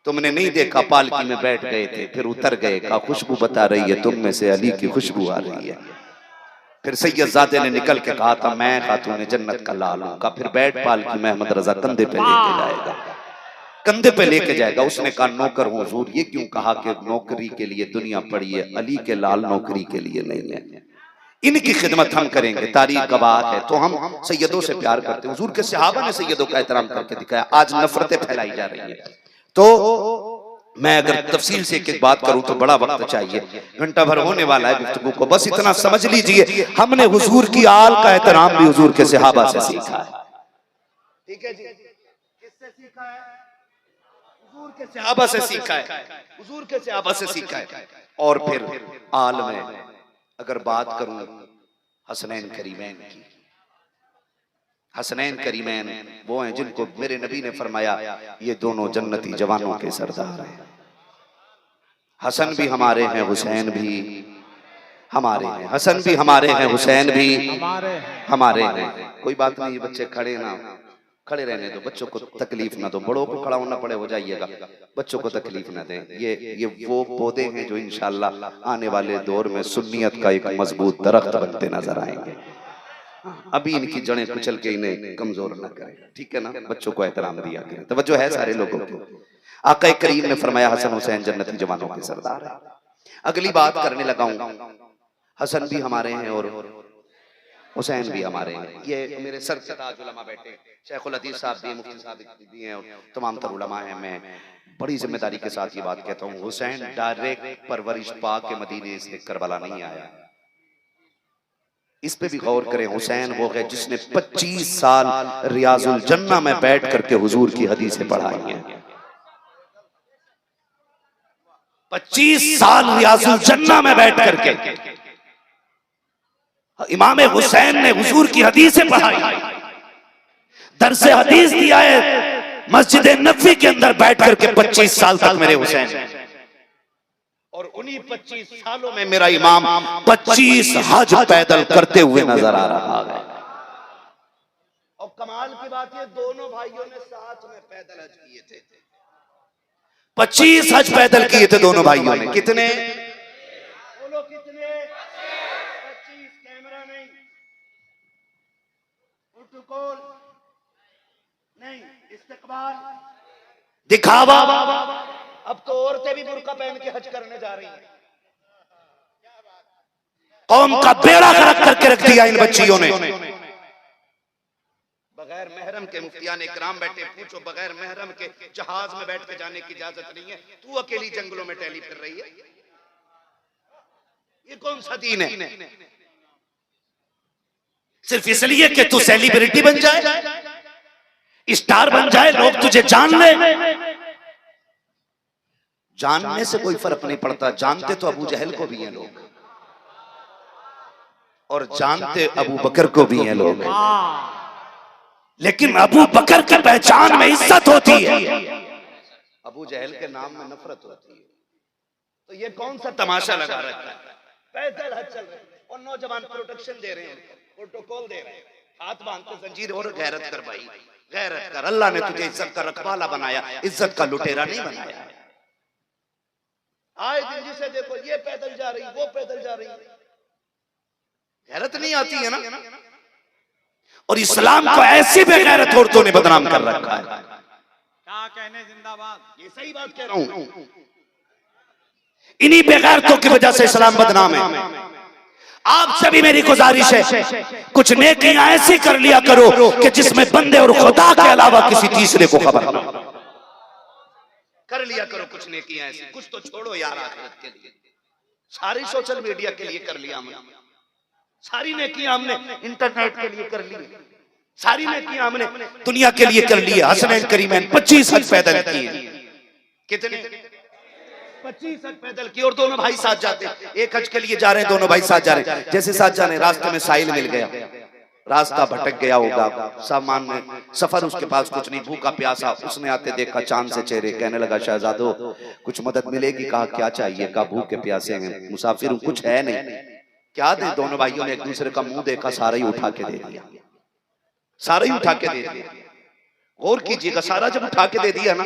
तुमने नहीं देखा, पालकी में बैठ गए थे फिर उतर गए, का खुशबू बता रही है तुम में से अली की खुशबू आ रही है। फिर सैयदजादे ने निकल के कहा था मैं खातून जन्नत का लाल हूं का। फिर बैठ पालकी में अहमद रजा कंधे पे लेके जाएगा, कंधे पे लेके जाएगा। उसने कहा नौकर हूं हुजूर। ये क्यों कहा कि नौकरी के लिए दुनिया पड़ी है, अली के लाल नौकरी के लिए नहीं है। इनकी खिदमत हम करेंगे, तारीख गवाह है। तो हम सैयदों से प्यार करते हैं। हुजूर के सहाबा ने सैयदों का एहतराम करके दिखाया। आज नफरतें फैलाई जा रही है। तो मैं अगर तफसील से एक एक बात करूं तो बड़ा वक्त चाहिए, घंटा भर होने वाला है गुफ्तगू को। बस इतना समझ लीजिए हमने हुजूर की आल का एहतराम भी हुजूर के सहाबा से सीखा है। ठीक है जी, किससे सीखा है? हुजूर के सहाबा से सीखा है, हुजूर के सहाबा से सीखा है। और फिर आल में अगर बात करूं हसनैन करीमैन की, हसनैन करीमैन वो हैं जिनको मेरे नबी ने फरमाया ये दोनों जन्नती जवानों के सरदार हैं। हसन भी हमारे हैं, हुसैन भी हमारे हैं। हसन भी हमारे हैं, हुसैन भी हमारे हैं। कोई बात नहीं, बच्चे खड़े ना, खड़े रहने दो, बच्चों को तकलीफ ना दो। बड़ों को खड़ा होना पड़े हो जाइएगा, बच्चों को तकलीफ ना दें। ये वो पौधे हैं जो इंशाअल्लाह आने वाले दौर में सुन्नियत का एक मजबूत दरख्त बनते नजर आएंगे। अभी इनकी जड़ें कुचल के इन्हें कमजोर न करें, ठीक है ना। बच्चों को एहतराम दिया करें, तवज्जो है सारे लोगों को। आका करीम ने फरमाया हसन हुसैन जन्नती जवानों के सरदार है। अगली बात करने लगा हूं, हसन भी हमारे हैं और हुसैन भी हमारे हैं। ये मेरे सर से ताज उलमा बैठे, शेखुल हदीस साहब भी, मुफ्ती साहब भी हैं और तमाम तर उलमा हैं। मैं बड़ी जिम्मेदारी के साथ ये बात कहता हूँ, हुसैन डायरेक्ट परवरिश पाक के मदीने से करबला नहीं आया। इस पे भी गौर करें। हुसैन वो है जिसने 25 साल रियाजुल जन्ना में बैठ करके हुजूर की हदीसें पढ़ाई हैं। 25 साल रियाजुल जन्ना में बैठ करके इमाम हुसैन ने हुजूर की हदीसें पढ़ाई, दरसे हदीस दिया है मस्जिद नबवी के अंदर बैठ करके 25 साल तक मेरे हुसैन। और उन्हीं 25 सालों में मेरा इमाम 25 हज पैदल करते हुए नजर आ रहा है। और कमाल की बात है दोनों भाइयों ने साथ में पैदल हज किए थे। 25 हज पैदल किए थे दोनों भाइयों ने। कितने बोलो कितने? 25। कैमरा नहीं, प्रोटोकॉल नहीं, इस्तेकबाल, दिखावा। अब तो औरतें भी बुर्का पहन के हज करने जा रही हैं। कौम का बेड़ा गर्क करके रख दिया इन बच्चियों ने। बगैर महरम के मुफ्तियान इकराम बैठे, पूछो बगैर महरम के जहाज में बैठ के जाने की इजाजत नहीं है। तू अकेली जंगलों में टहली फिर रही है, ये कौन सा दीन है? सिर्फ इसलिए कि तू सेलिब्रिटी बन जाए, स्टार बन जाए, लोग तुझे जान ले। जानने से कोई फर्क नहीं पड़ता, जानते तो अबू जहल को भी हैं लोग और जानते अबू बकर को भी हैं लोग, लेकिन अबू बकर की पहचान में इज्जत होती है, अबू जहल के नाम में नफरत होती है। तो ये कौन सा तमाशा लगा रखा है? पैदल हज चल रहे हैं और नौजवान प्रोटेक्शन दे रहे हैं, प्रोटोकॉल दे रहे हैं। हाथ बांधते जंजीर और गैरत कर भाई, गैरत कर। अल्लाह ने तुझे इज्जत का रखवाला बनाया, इज्जत का लुटेरा नहीं बनाया। आए दिन जिसे देखो ये पैदल जा रही, वो पैदल जा रही, गैरत नहीं आती है ना। और इस्लाम को ऐसी बेगैरत औरतों ने बदनाम कर रखा है। क्या कहने जिंदाबाद, ये सही बात कह रहा हूं। इन्हीं बेगैरतों की वजह से इस्लाम बदनाम है। आप सभी मेरी गुजारिश है, कुछ नेकियां ऐसी कर लिया करो कि जिसमें बंदे और खुदा के अलावा किसी तीसरे को खबर ना हो। कर लिया करो कुछ नेकियां ऐसी, कुछ तो छोड़ो यार आखिरत के लिए। सारी सोशल मीडिया के लिए कर लिया हमने, सारी नेकियां हमने इंटरनेट के लिए कर ली, सारी नेकियां हमने दुनिया के लिए कर ली। हसनैन करीमैन 25 हज पैदल किए। कितने? 25 हज पैदल की, और दोनों भाई साथ जाते। एक हज के लिए जा रहे हैं, दोनों भाई साथ जा रहे हैं। जैसे साथ जा रहे हैं, रास्ते में साहिल मिल गया, रास्ता भटक गया होगा, सामान में सफर उसके पास कुछ नहीं, भूखा प्यासा। उसने आते देखा चांद से चेहरे, कहने लगा शहजादो कुछ मदद मिलेगी? कहा क्या चाहिए? कहा भूखे प्यासे हैं, मुसाफिर हूं, कुछ है नहीं, क्या दे? दोनों भाइयों ने एक दूसरे का मुंह देखा, सारा ही उठा के दे दिया, सारा ही उठा के दे दिया। गौर कीजिएगा, सारा जब उठा के दे दिया ना,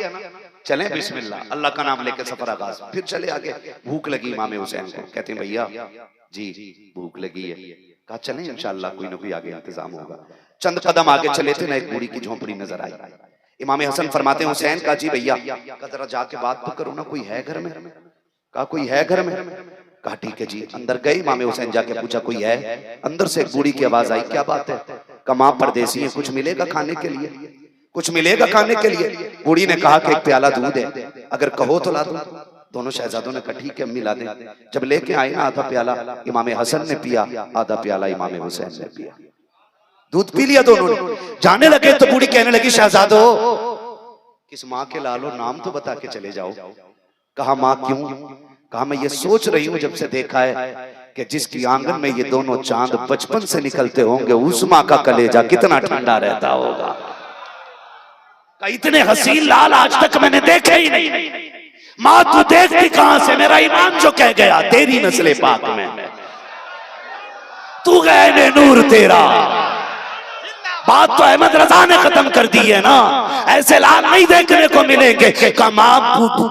चलें बिस्मिल्लाह, अल्लाह का नाम लेकर सफर आगाज। फिर चले आगे, भूख लगी इमाम हुसैन को, कहते हैं भैया जी भूख लगी है। कहा चलें इंशाअल्लाह कोई ना कोई आगे इंतजाम होगा। चंद कदम आगे चले थे ना, एक बूढ़ी की झोंपड़ी नजर आई। इमाम हसन फरमाते हैं हुसैन का जी भैया जरा जाके बात तो करो ना, कोई है घर में? कहा कोई है घर में? कहा ठीक है जी। अंदर गए, इमाम हुसैन जाके पूछा कोई है? अंदर से एक बूढ़ी की आवाज आई, क्या बात है? कमा परदेसी है, कुछ मिलेगा खाने के लिए? कुछ मिलेगा खाने के लिए? बूढ़ी ने कहा कि एक प्याला दूध है, अगर कहो तो ला दूं। दोनों शहजादों ने कहा ठीक है अम्मी ला दें। जब लेके आए ना आधा प्याला इमाम हसन ने पिया, आधा प्याला इमाम हुसैन ने पिया, दूध पी लिया दोनों ने। जाने लगे तो बूढ़ी कहने लगी शहजादो किस माँ के लालो नाम तो बता के चले जाओ। कहा माँ क्यों? कहा मैं ये सोच रही हूँ जब से देखा है कि जिसकी आंगन में ये दोनों चांद बचपन से निकलते होंगे उस माँ का कलेजा कितना ठंडा रहता होगा। इतने हसीन लाल आज तक मैंने देखे ही नहीं। माँ तू देखती कहां से? मेरा ईमान जो कह गया तेरी नस्ले पाक में तू गए ने नूर तेरा। बात तो अहमद रजा ने खत्म कर दी है ना, ऐसे लाल नहीं देखने को मिलेंगे। का माँ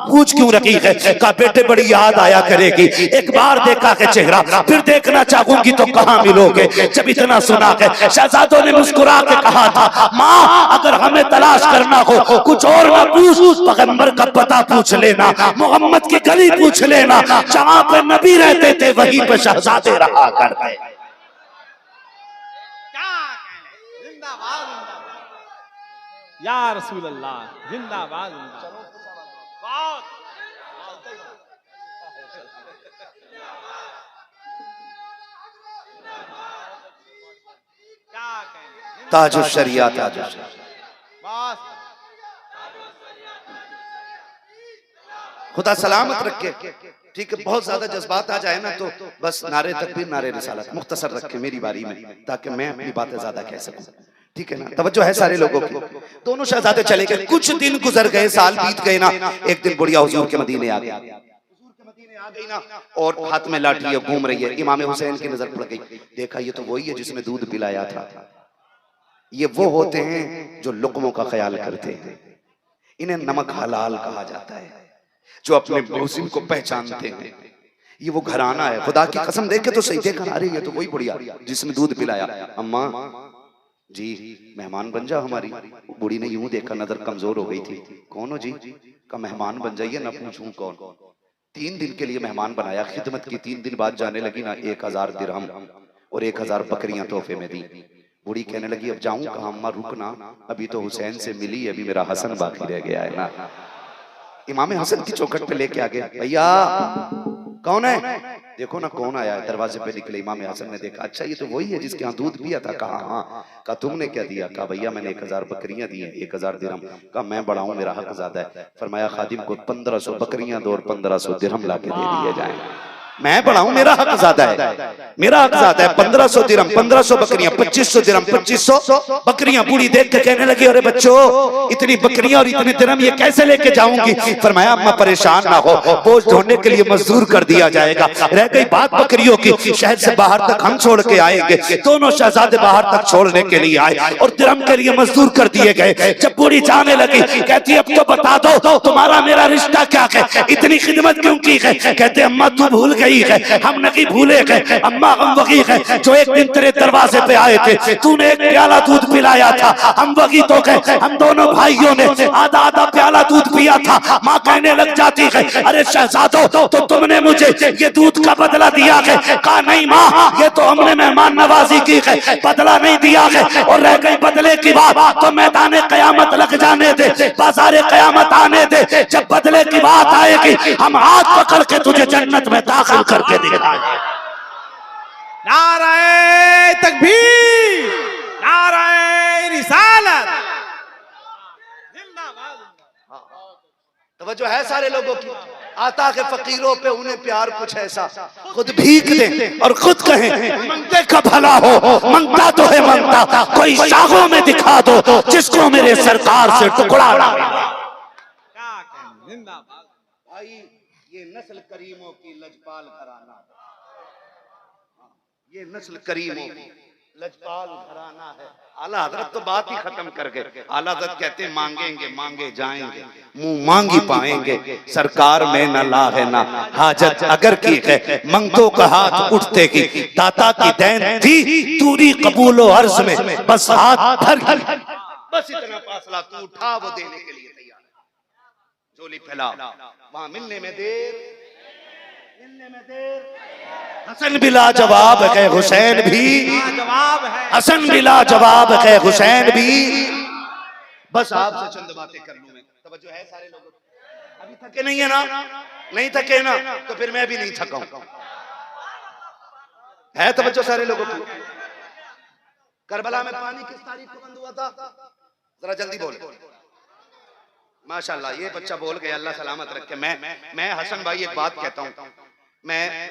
पूछ क्यों रखी है? का बेटे बड़ी याद आया करेगी, एक बार देखा है चेहरा फिर देखना चाहूंगी तो कहाँ मिलोगे। जब इतना सुना है शहजादों ने मुस्कुरा के कहा था माँ अगर हमें तलाश करना हो कुछ और ना पूछ, पैगंबर का पता पूछ लेना, मोहम्मद की गली पूछ लेना, जहाँ पे नबी रहते थे वहीं पे शहजादे रहा करते। या रसूल अल्लाह जिंदाबाद जिंदाबाद। ताजुश शरिया ताजुश खुदा सलामत रखे। ठीक है, बहुत ज्यादा जज्बात आ जाए ना तो बस नारे तकबीर नारे रिसालत मुख्तसर रखे मेरी बारी में, ताकि मैं अपनी बातें ज्यादा कह सकूं। ठीक है ना, तवज्जो है सारे लोगों की। दोनों शहजादे चले गए, कुछ दिन गुजर गए, साल बीत गए ना। एक दिन बुढ़िया हुजूर के मदीने आ गई ना, और हाथ में लाठी है, घूम रही है। इमाम हुसैन की नजर पड़ गई, देखा ये तो वही है जिसने दूध पिलाया था। ये वो होते हैं जो लुक़मों का ख्याल करते हैं, इन्हें नमक हलाल कहा जाता है, जो अपने मौसिम को पहचानते हैं। ये वो घराना है, खुदा की कसम देखे तो सही देखा, अरे ये तो वही बुढ़िया जिसने दूध पिलाया। अम्मा जी मेहमान बन जाओ हमारी। बूढ़ी ने यूं देखा, नजर कमजोर हो गई थी। कौन हो जी? का मेहमान बन जाइए ना, पूछूं कौन। 3 दिन के लिए मेहमान बनाया, खिदमत की। 3 दिन बाद जाने लगी ना, 1000 दिरहम और 1000 बकरियां तोहफे में दी। बूढ़ी कहने लगी अब जाऊं कहां? अम्मा रुकना, अभी तो हुसैन से मिली, अभी मेरा हसन बाकी रह गया है ना। इमाम हसन की चौखट पे लेके आ गए, भैया कौन है? देखो ना कौन आया है। दरवाजे पे निकले, इमाम हसन ने देखा, अच्छा ये तो वही है जिसके यहाँ दूध पिया था। कहा हाँ। कहा तुमने क्या दिया? कहा भैया मैंने 1000 बकरियां दी हैं, 1000 दिरहम। कहा मैं बड़ा हूं, मेरा हक ज्यादा है। फरमाया खादिम को 1500 बकरियां दो और 1500 दिरहम ला के दे दिए जाए। मैं बड़ा हूं, मेरा हक ज्यादा है, मेरा हक ज्यादा है। 1500 दिरहम, 1500 बकरियां, 2500 दिरहम, 2500 बकरियां। बूढ़ी देख के कहने लगी, अरे बच्चों, इतनी बकरियां और इतने दिरहम ये कैसे लेके जाऊंगी? फरमाया, अम्मा परेशान ना हो, बोझ ढोने के लिए मजदूर कर दिया जाएगा। रह गई बात बकरियों की, शहर से बाहर तक हम छोड़ के आएंगे। दोनों शहजादे बाहर तक छोड़ने के लिए आए और दिरहम के लिए मजदूर कर दिए गए। जब बूढ़ी जाने लगी, कहती अब तो बता दो तुम्हारा मेरा रिश्ता क्या है, इतनी खिदमत क्यों की है? कहते अम्मा तू भूल गई है, हम नहीं भूले गए। अम्मा हम वही है जो एक दिन तेरे दरवाजे पे आए थे, तूने एक प्याला दूध पिलाया था, हम वही तो गए। हम दोनों भाइयों ने आधा आधा प्याला दूध पिया था। माँ कहने लग जाती है, अरे शहजादो, तो तुमने मुझे ये दूध का बदला दिया है? कहा नहीं माँ, ये तो हमने मेहमान नवाजी की है, बदला नहीं दिया है। और रह गई बदले की बात, तो मैदान कयामत लग जाने दे, बाजारे कयामत आने दे। जब बदले की बात आएगी, हम हाथ पकड़ के तुझे जन्नत में दाखिल करके दिखाएंगे। नाराए तकबीर, नाराए रिसालत, जिंदाबाद। तवज्जो है सारे लोगों की। आता के फकीरों पे उन्हें प्यार कुछ ऐसा, खुद भीख दे और खुद कहें मंगते का भला हो। मंगता तो है मंगता, कोई शाखों में दिखा दो जिसको मेरे सरकार से टुकड़ा ना मिले। क्या कहने, जिंदाबाद। भाई ये नस्ल करीमों की लजपाल घराना, ये नस्ल करीमों की लजपाल घराना है। आला हजरत तो बात ही खत्म कर गए। आला हजरत कहते हैं मांगेंगे मांगे जाएंगे, मुंह मांगी पाएंगे, सरकार में न ला है ना हाजत अगर की है। मंगतों का हाथ उठते की दाता की देन थी, दूरी कबूलो अर्ज में बस हाथ भर, बस इतना फासला तू उठा वो देने के लिए तैयार है। झोली फैला, वहां मिलने में देर, मिलने में देर। हसन बिला जवाब है हुसैन भी, जवाब है हसन बिला जवाब है हुसैन भी। बस आपसे चंद बातें कर लूं मैं। तवज्जो है सारे लोगों, अभी थके नहीं है ना? नहीं थके ना, तो फिर मैं भी नहीं थका हूं। है तवज्जो सारे लोगों की। करबला में पानी किस तारीख को बंद हुआ था? जरा जल्दी बोल। माशाल्लाह, ये बच्चा बोल गया, अल्लाह सलामत रखे। मैं हसन भाई एक बात कहता हूं, मैं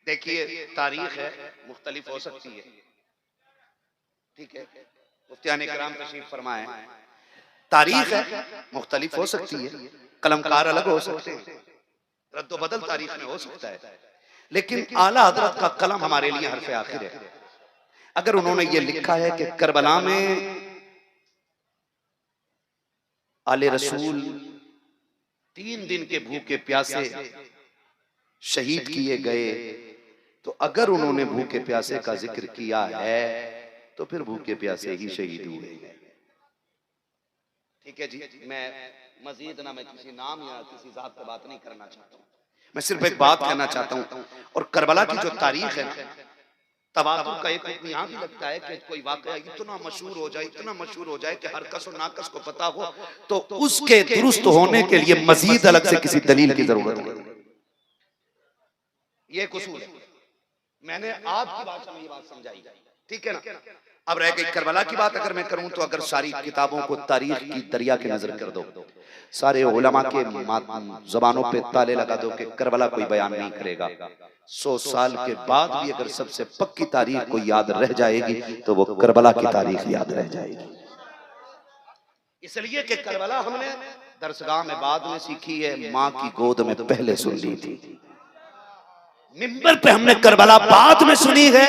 देखिए तारीख है मुख्तलिफ हो सकती है, ठीक है, मुफ्तियान इकराम तशरीफ फरमाए, तारीख है मुख्तलिफ हो सकती है, कलमकार अलग हो सकते हैं, रद्द बदल तारीख में हो सकता है, लेकिन आला हजरत का कलम हमारे लिए हर्फ आखिर है। अगर उन्होंने ये लिखा है कि करबला में आले रसूल 3 दिन के भूखे प्यासे शहीद किए गए, तो अगर उन्होंने भूखे प्यासे का जिक्र किया है तो फिर भूखे प्यासे ही शहीद हुए हैं। ठीक है जी, मैं मजीद ना मैं किसी नाम या किसी जात पे बात नहीं करना चाहता हूँ, मैं सिर्फ एक बात कहना चाहता हूँ। और करबला की जो तारीख है, तवातुर का एक यहाँ भी लगता है कि कोई वाकया इतना मशहूर हो जाए, इतना मशहूर हो जाए कि हर कस और नाकस को पता हो, तो उसके दुरुस्त होने के लिए मजीद अलग से किसी दलील की जरूरत है। ये कसूर है। मैंने आपकी भाषा में ये बात समझाई, ठीक है ना? अब रह गई करबला की बात। अगर मैं करूं तो अगर सारी किताबों को तारीख की दरिया के नजर कर दो, सारे उलमा के जबानों पे ताले लगा दो कि करबला कोई बयान नहीं करेगा, 100 साल के बाद भी अगर सबसे पक्की तारीख को याद रह जाएगी तो वो करबला की तारीख याद रह जाएगी। इसलिए कि करबला हमने दरसगाह में बाद में सीखी है, माँ की गोद में पहले सुन ली थी। मिंबर पे हमने करबला बाद में सुनी है,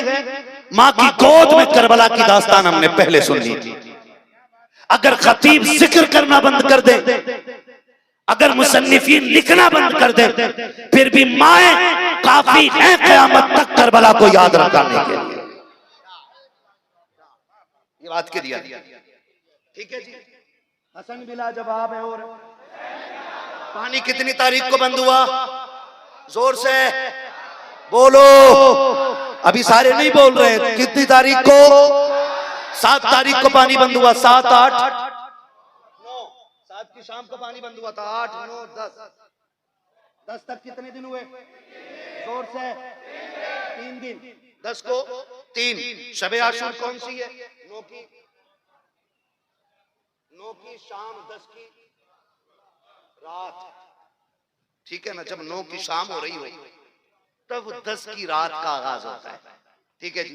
माँ की गोद में करबला की दास्तान हमने पहले सुन ली थी। अगर खतीब जिक्र करना बंद कर दे, अगर मुसन्निफीन लिखना बंद कर दे, फिर भी माएं काफी हैं क़यामत तक करबला को याद रखने के लिए। ये बात के दिया, ठीक है जी। हसन बिला जवाब है। और पानी कितनी तारीख को बंद हुआ? जोर से बोलो, अभी सारे नहीं बोल रहे। कितनी तारीख को? 7 तारीख को पानी बंद हुआ। 7, 8, 9, 7 की शाम को पानी बंद हुआ था। 8, 9, 10 तक कितने दिन हुए? जोर से 3 दिन। 10 को 3। शबे आशूर कौन सी है? 9 की शाम, 10 की रात, ठीक है ना? जब 9 की शाम हो रही हो तब 10 की रात का आगाज होता है। ठीक है जी,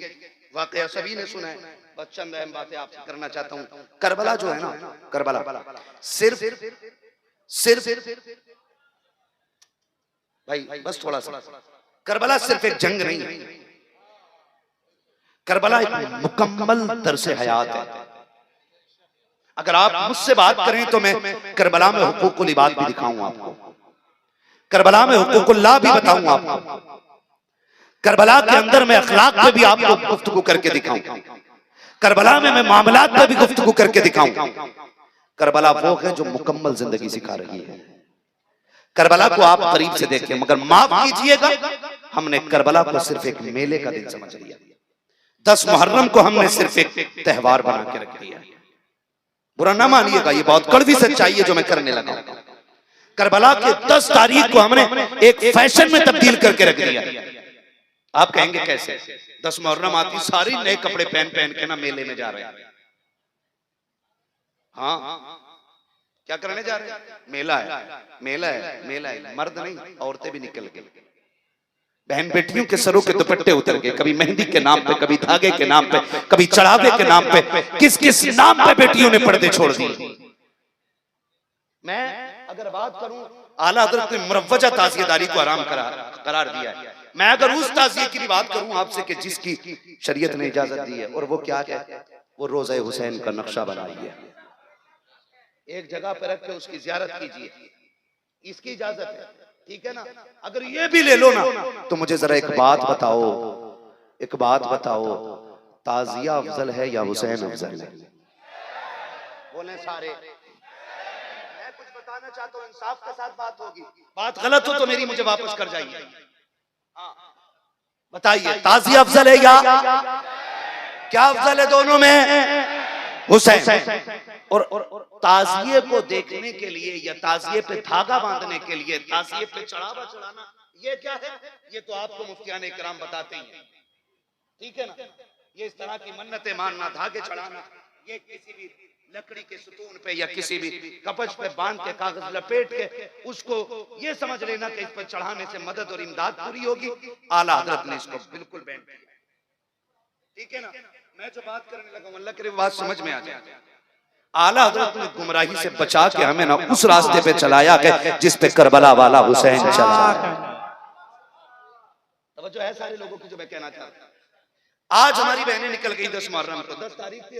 वाकया सभी ने सुना है, बस चंद अहम बातें आपसे करना चाहता हूँ। करबला जो है ना, करबला सिर्फ भाई बस थोड़ा सा, करबला सिर्फ एक जंग नहीं है, करबला एक मुकम्मल तर्ज़ हयात है। अगर आप मुझसे बात करें तो मैं करबला में हुकूकुल इबाद भी दिखाऊं आपको, करबला में हुकूकुल्लाह भी बताऊं आपको, करबला के अंदर मैं अखलाक पे भी आपको गुफ्तगू करके दिखाऊं, करबला में मैं मामलात पे भी गुफ्तगू करके दिखाऊं। करबला वो है जो मुकम्मल जिंदगी सिखा रही है। करबला को आप करीब से देखें, मगर माफ कीजिएगा, हमने करबला को सिर्फ एक मेले का दिन समझ लिया। 10 मुहर्रम को हमने सिर्फ एक त्योहार बना के रख दिया। बुरा ना मानिएगा, ये बहुत कड़वी सच्चाई है जो मैं करने लगा। करबला के 10 तारीख को हमने एक फैशन में तब्दील करके रख दिया। आप कहेंगे कैसे? 10 मुहर्रम आती सारी नए कपड़े पहन पहन के ना मेले में जा रहे हैं। हाँ, क्या करने जा रहे हैं? मेला है, मेला है, मेला है। मर्द नहीं, औरतें भी निकल गई। बहन बेटियों के सरों के दुपट्टे उतर गए, कभी मेहंदी के नाम पे, कभी धागे के नाम पे, कभी चढ़ावे के नाम पे, किस किस नाम पे बेटियों ने पर्दे छोड़ दिए। मैं अगर बात करूं, आला हज़रत ने मुरव्वजा ताज़ियेदारी को हराम करार दिया है। मैं अगर उस ताज़िये की बात करूं आपसे कि जिसकी शरीयत ने इजाजत दी है, और वो क्या है? वो रोज़ा हुसैन का नक्शा बनाइए, एक जगह पर रख के उसकी ज़ियारत कीजिए, इसकी इजाजत है। ठीक है ना? अगर ये भी ले लो ना, तो मुझे जरा एक बात बताओ, एक बात बताओ, ताज़िया अफजल है या हुसैन अफजल है? बोले सारे। मैं कुछ बताना चाहता हूँ, इंसाफ के साथ बात होगी। बात गलत हो तो मेरी मुझे वापस कर जाइए। बताइए, ताज़िया अफजल है या क्या अफजल है? दोनों में हुसैन। और ताज़िये को देखने के लिए या ताज़िये पे धागा बांधने के लिए, ताज़िये पे चढ़ावा चढ़ाना, ये क्या है? ये तो आपको मुफ्तियान इकराम बताते हैं। ठीक है ना? ये इस तरह की मन्नतें मानना, धागे चढ़ाना, ये किसी भी लकड़ी के सुतून पे या किसी भी कपच पे बांध के, कागज लपेट के उसको ये समझ लेना कि इस पर चढ़ाने से मदद और इमदाद पूरी होगी। आला हज़रत ने इसको बिल्कुल बैन किया। ठीक है ना? मैं जो बात करने लगा, अल्लाह करे बात समझ में आ जाए। आला हज़रत ने गुमराही से बचा के हमें ना उस रास्ते पे चलाया गया जिस पे करबला वाला हुसैन चला। तवज्जो है सारे लोगों की जो मैं कहना चाहता हूं। आज हमारी बहनें निकल गई 10 मुहर्रम को, 10 तारीख थी,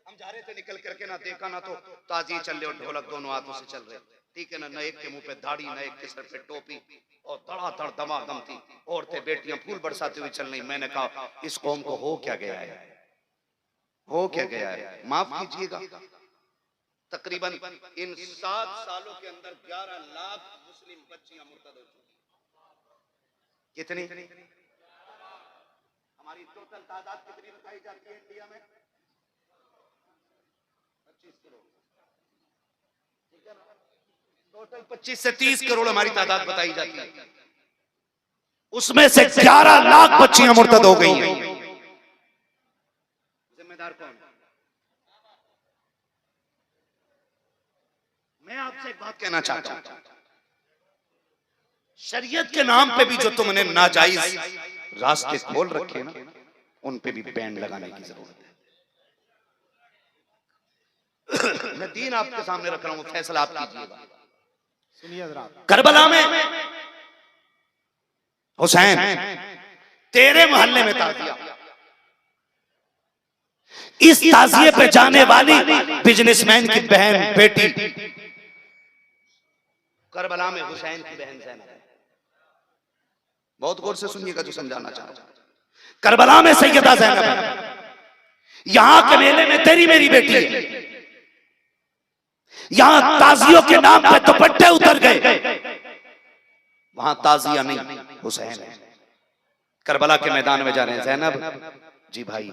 हम जा रहे थे निकल करके, ना देखा ना तो ताज़िए चल रहे और ढोलक दोनों हाथों से चल रहे। ठीक है ना? न एक के मुंह पे दाढ़ी, न एक के सर पे टोपी, और धड़ाधड़ दमादम थी। औरतें बेटियां फूल बरसाते हुए चल रही। मैंने कहा इस कौम को हो क्या गया है, हो क्या गया है? माफ कीजिएगा, तकरीबन इन 7 सालों के अंदर 11 लाख मुस्लिम बच्चियां मुर्तद हो चुकी। कितनी? हमारी टोटल तादाद कितनी बताई जाती है इंडिया में? 25 करोड़। ठीक है ना? टोटल 25 से 30 करोड़ हमारी तादाद बताई जाती है। उसमें से 11 लाख बच्चियां मुर्तद हो गई हैं। जिम्मेदार कौन? मैं आपसे एक बात कहना चाहता हूं, शरीयत के नाम पे भी जो तुमने नाजायज रास्ते खोल रखे ना, उन पे भी बैन लगाने की जरूरत है। मैं दीन आपके सामने रख रहा हूं, फैसला आप कीजिएगा। सुनिए जरा, करबला में हुसैन, तेरे मोहल्ले में ताज़िया, इस ताज़िए पे जाने वाली बिजनेसमैन की बहन बेटी करबला में हुसैन की बहन ज़ैनब है। बहुत गौर से सुनिएगा जो समझाना चाह रहा हूं। करबला में सैयदा ज़ैनब है, यहां के मेले में तेरी मेरी बेटी है। यहां ताज़ियों के नाम पे दुपट्टे उतर गए, वहां ताज़िया नहीं, हुसैन है। करबला के मैदान में जा रहे हैं। ज़ैनब जी भाई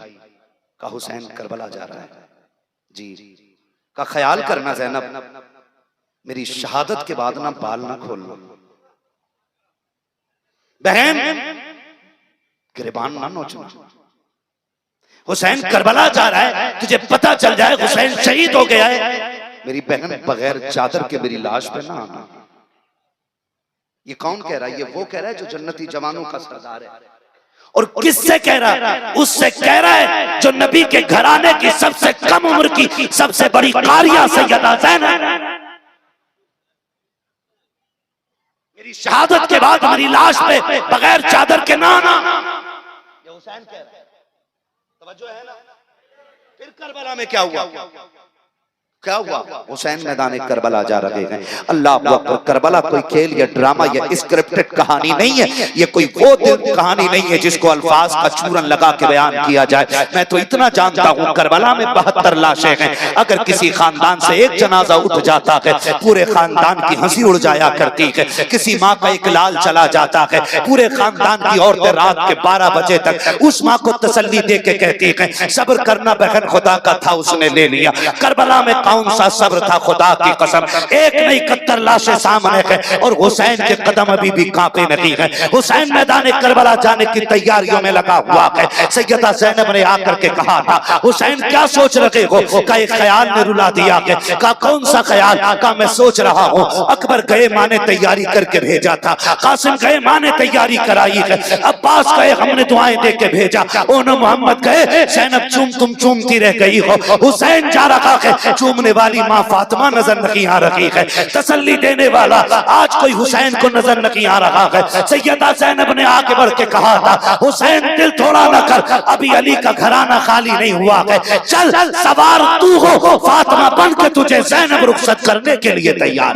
का हुसैन करबला जा रहा है जी, का ख्याल करना ज़ैनब, मेरी शहादत के बाद ना बाल ना खोलना, बहन गिरबान ना नोचना। हुसैन करबला जा रहा है, तुझे पता चल जाए हुसैन शहीद हो गया है, मेरी बहन बगैर चादर के मेरी लाश पे ना आना। ये कौन कह रहा है? ये वो कह रहा है जो जन्नती जवानों का सरदार है। और किससे कह रहा है? उससे कह रहा है जो नबी के घराने की सबसे कम उम्र की सबसे बड़ी कारिया सैयदा ज़ैनब। मेरी शहादत के बाद मेरी लाश पे बगैर चादर के ना आना। ये हुसैन कह रहा है। तवज्जो है ना? फिर करबला में क्या हुआ? क्या हुआ? हुसैन मैदान करबला जा रहे हैं। अल्लाह अकबर। करबला कोई खेल या ड्रामा या स्क्रिप्टेड कहानी नहीं है। ये कोई वो कहानी नहीं है जिसको अल्फाज का चूरन लगा के बयान किया जाए। मैं तो इतना जानता हूँ, करबला में 72 लाशें हैं। अगर किसी खानदान से एक जनाजा उठ जाता है, पूरे खानदान की हंसी उड़ जाया करती है। किसी माँ का एक लाल चला जाता है, पूरे खानदान की औरतें रात के 12 बजे तक उस माँ को तसल्ली दे के कहती है, सब्र करना बहन, खुदा का था उसने ले लिया। करबला में कौन सा सब्र था? खुदा की कसम, एक नहीं 71 लाशें सामने है और हुसैन के कदम अभी भी कांपे नहीं है। हुसैन मैदान करबला जाने की तैयारियों में लगा हुआ है। सैयदा ज़ैनब ने आकर के कहा था, हुसैन क्या सोच रहे हो? का एक ख्याल ने रुला दिया है। का कौन सा ख्याल? का मैं सोच रहा हूँ अकबर गए, माँ ने तैयारी करके भेजा था। कासिम गए, माँ ने तैयारी कराई है। अब्बास गए, हमने दुआएं दे के भेजा। ओनो मोहम्मद गए, ज़ैनब तुम चूमती रह गई हो। हुसैन जा रहा है, चूमने वाली माँ फातिमा नजर नहीं आ रही है। तसल्ली देने वाला आज कोई हुसैन को नजर नहीं आ रहा है। सैयदा ज़ैनब ने आगे बढ़ के कहा था, हुसैन दिल थोड़ा न कर, अभी अली का घराना खाली नहीं हुआ है। चल सवार तू हो, फातिमा बन के तुझे ज़ैनब रुखसत करने के लिए तैयार है।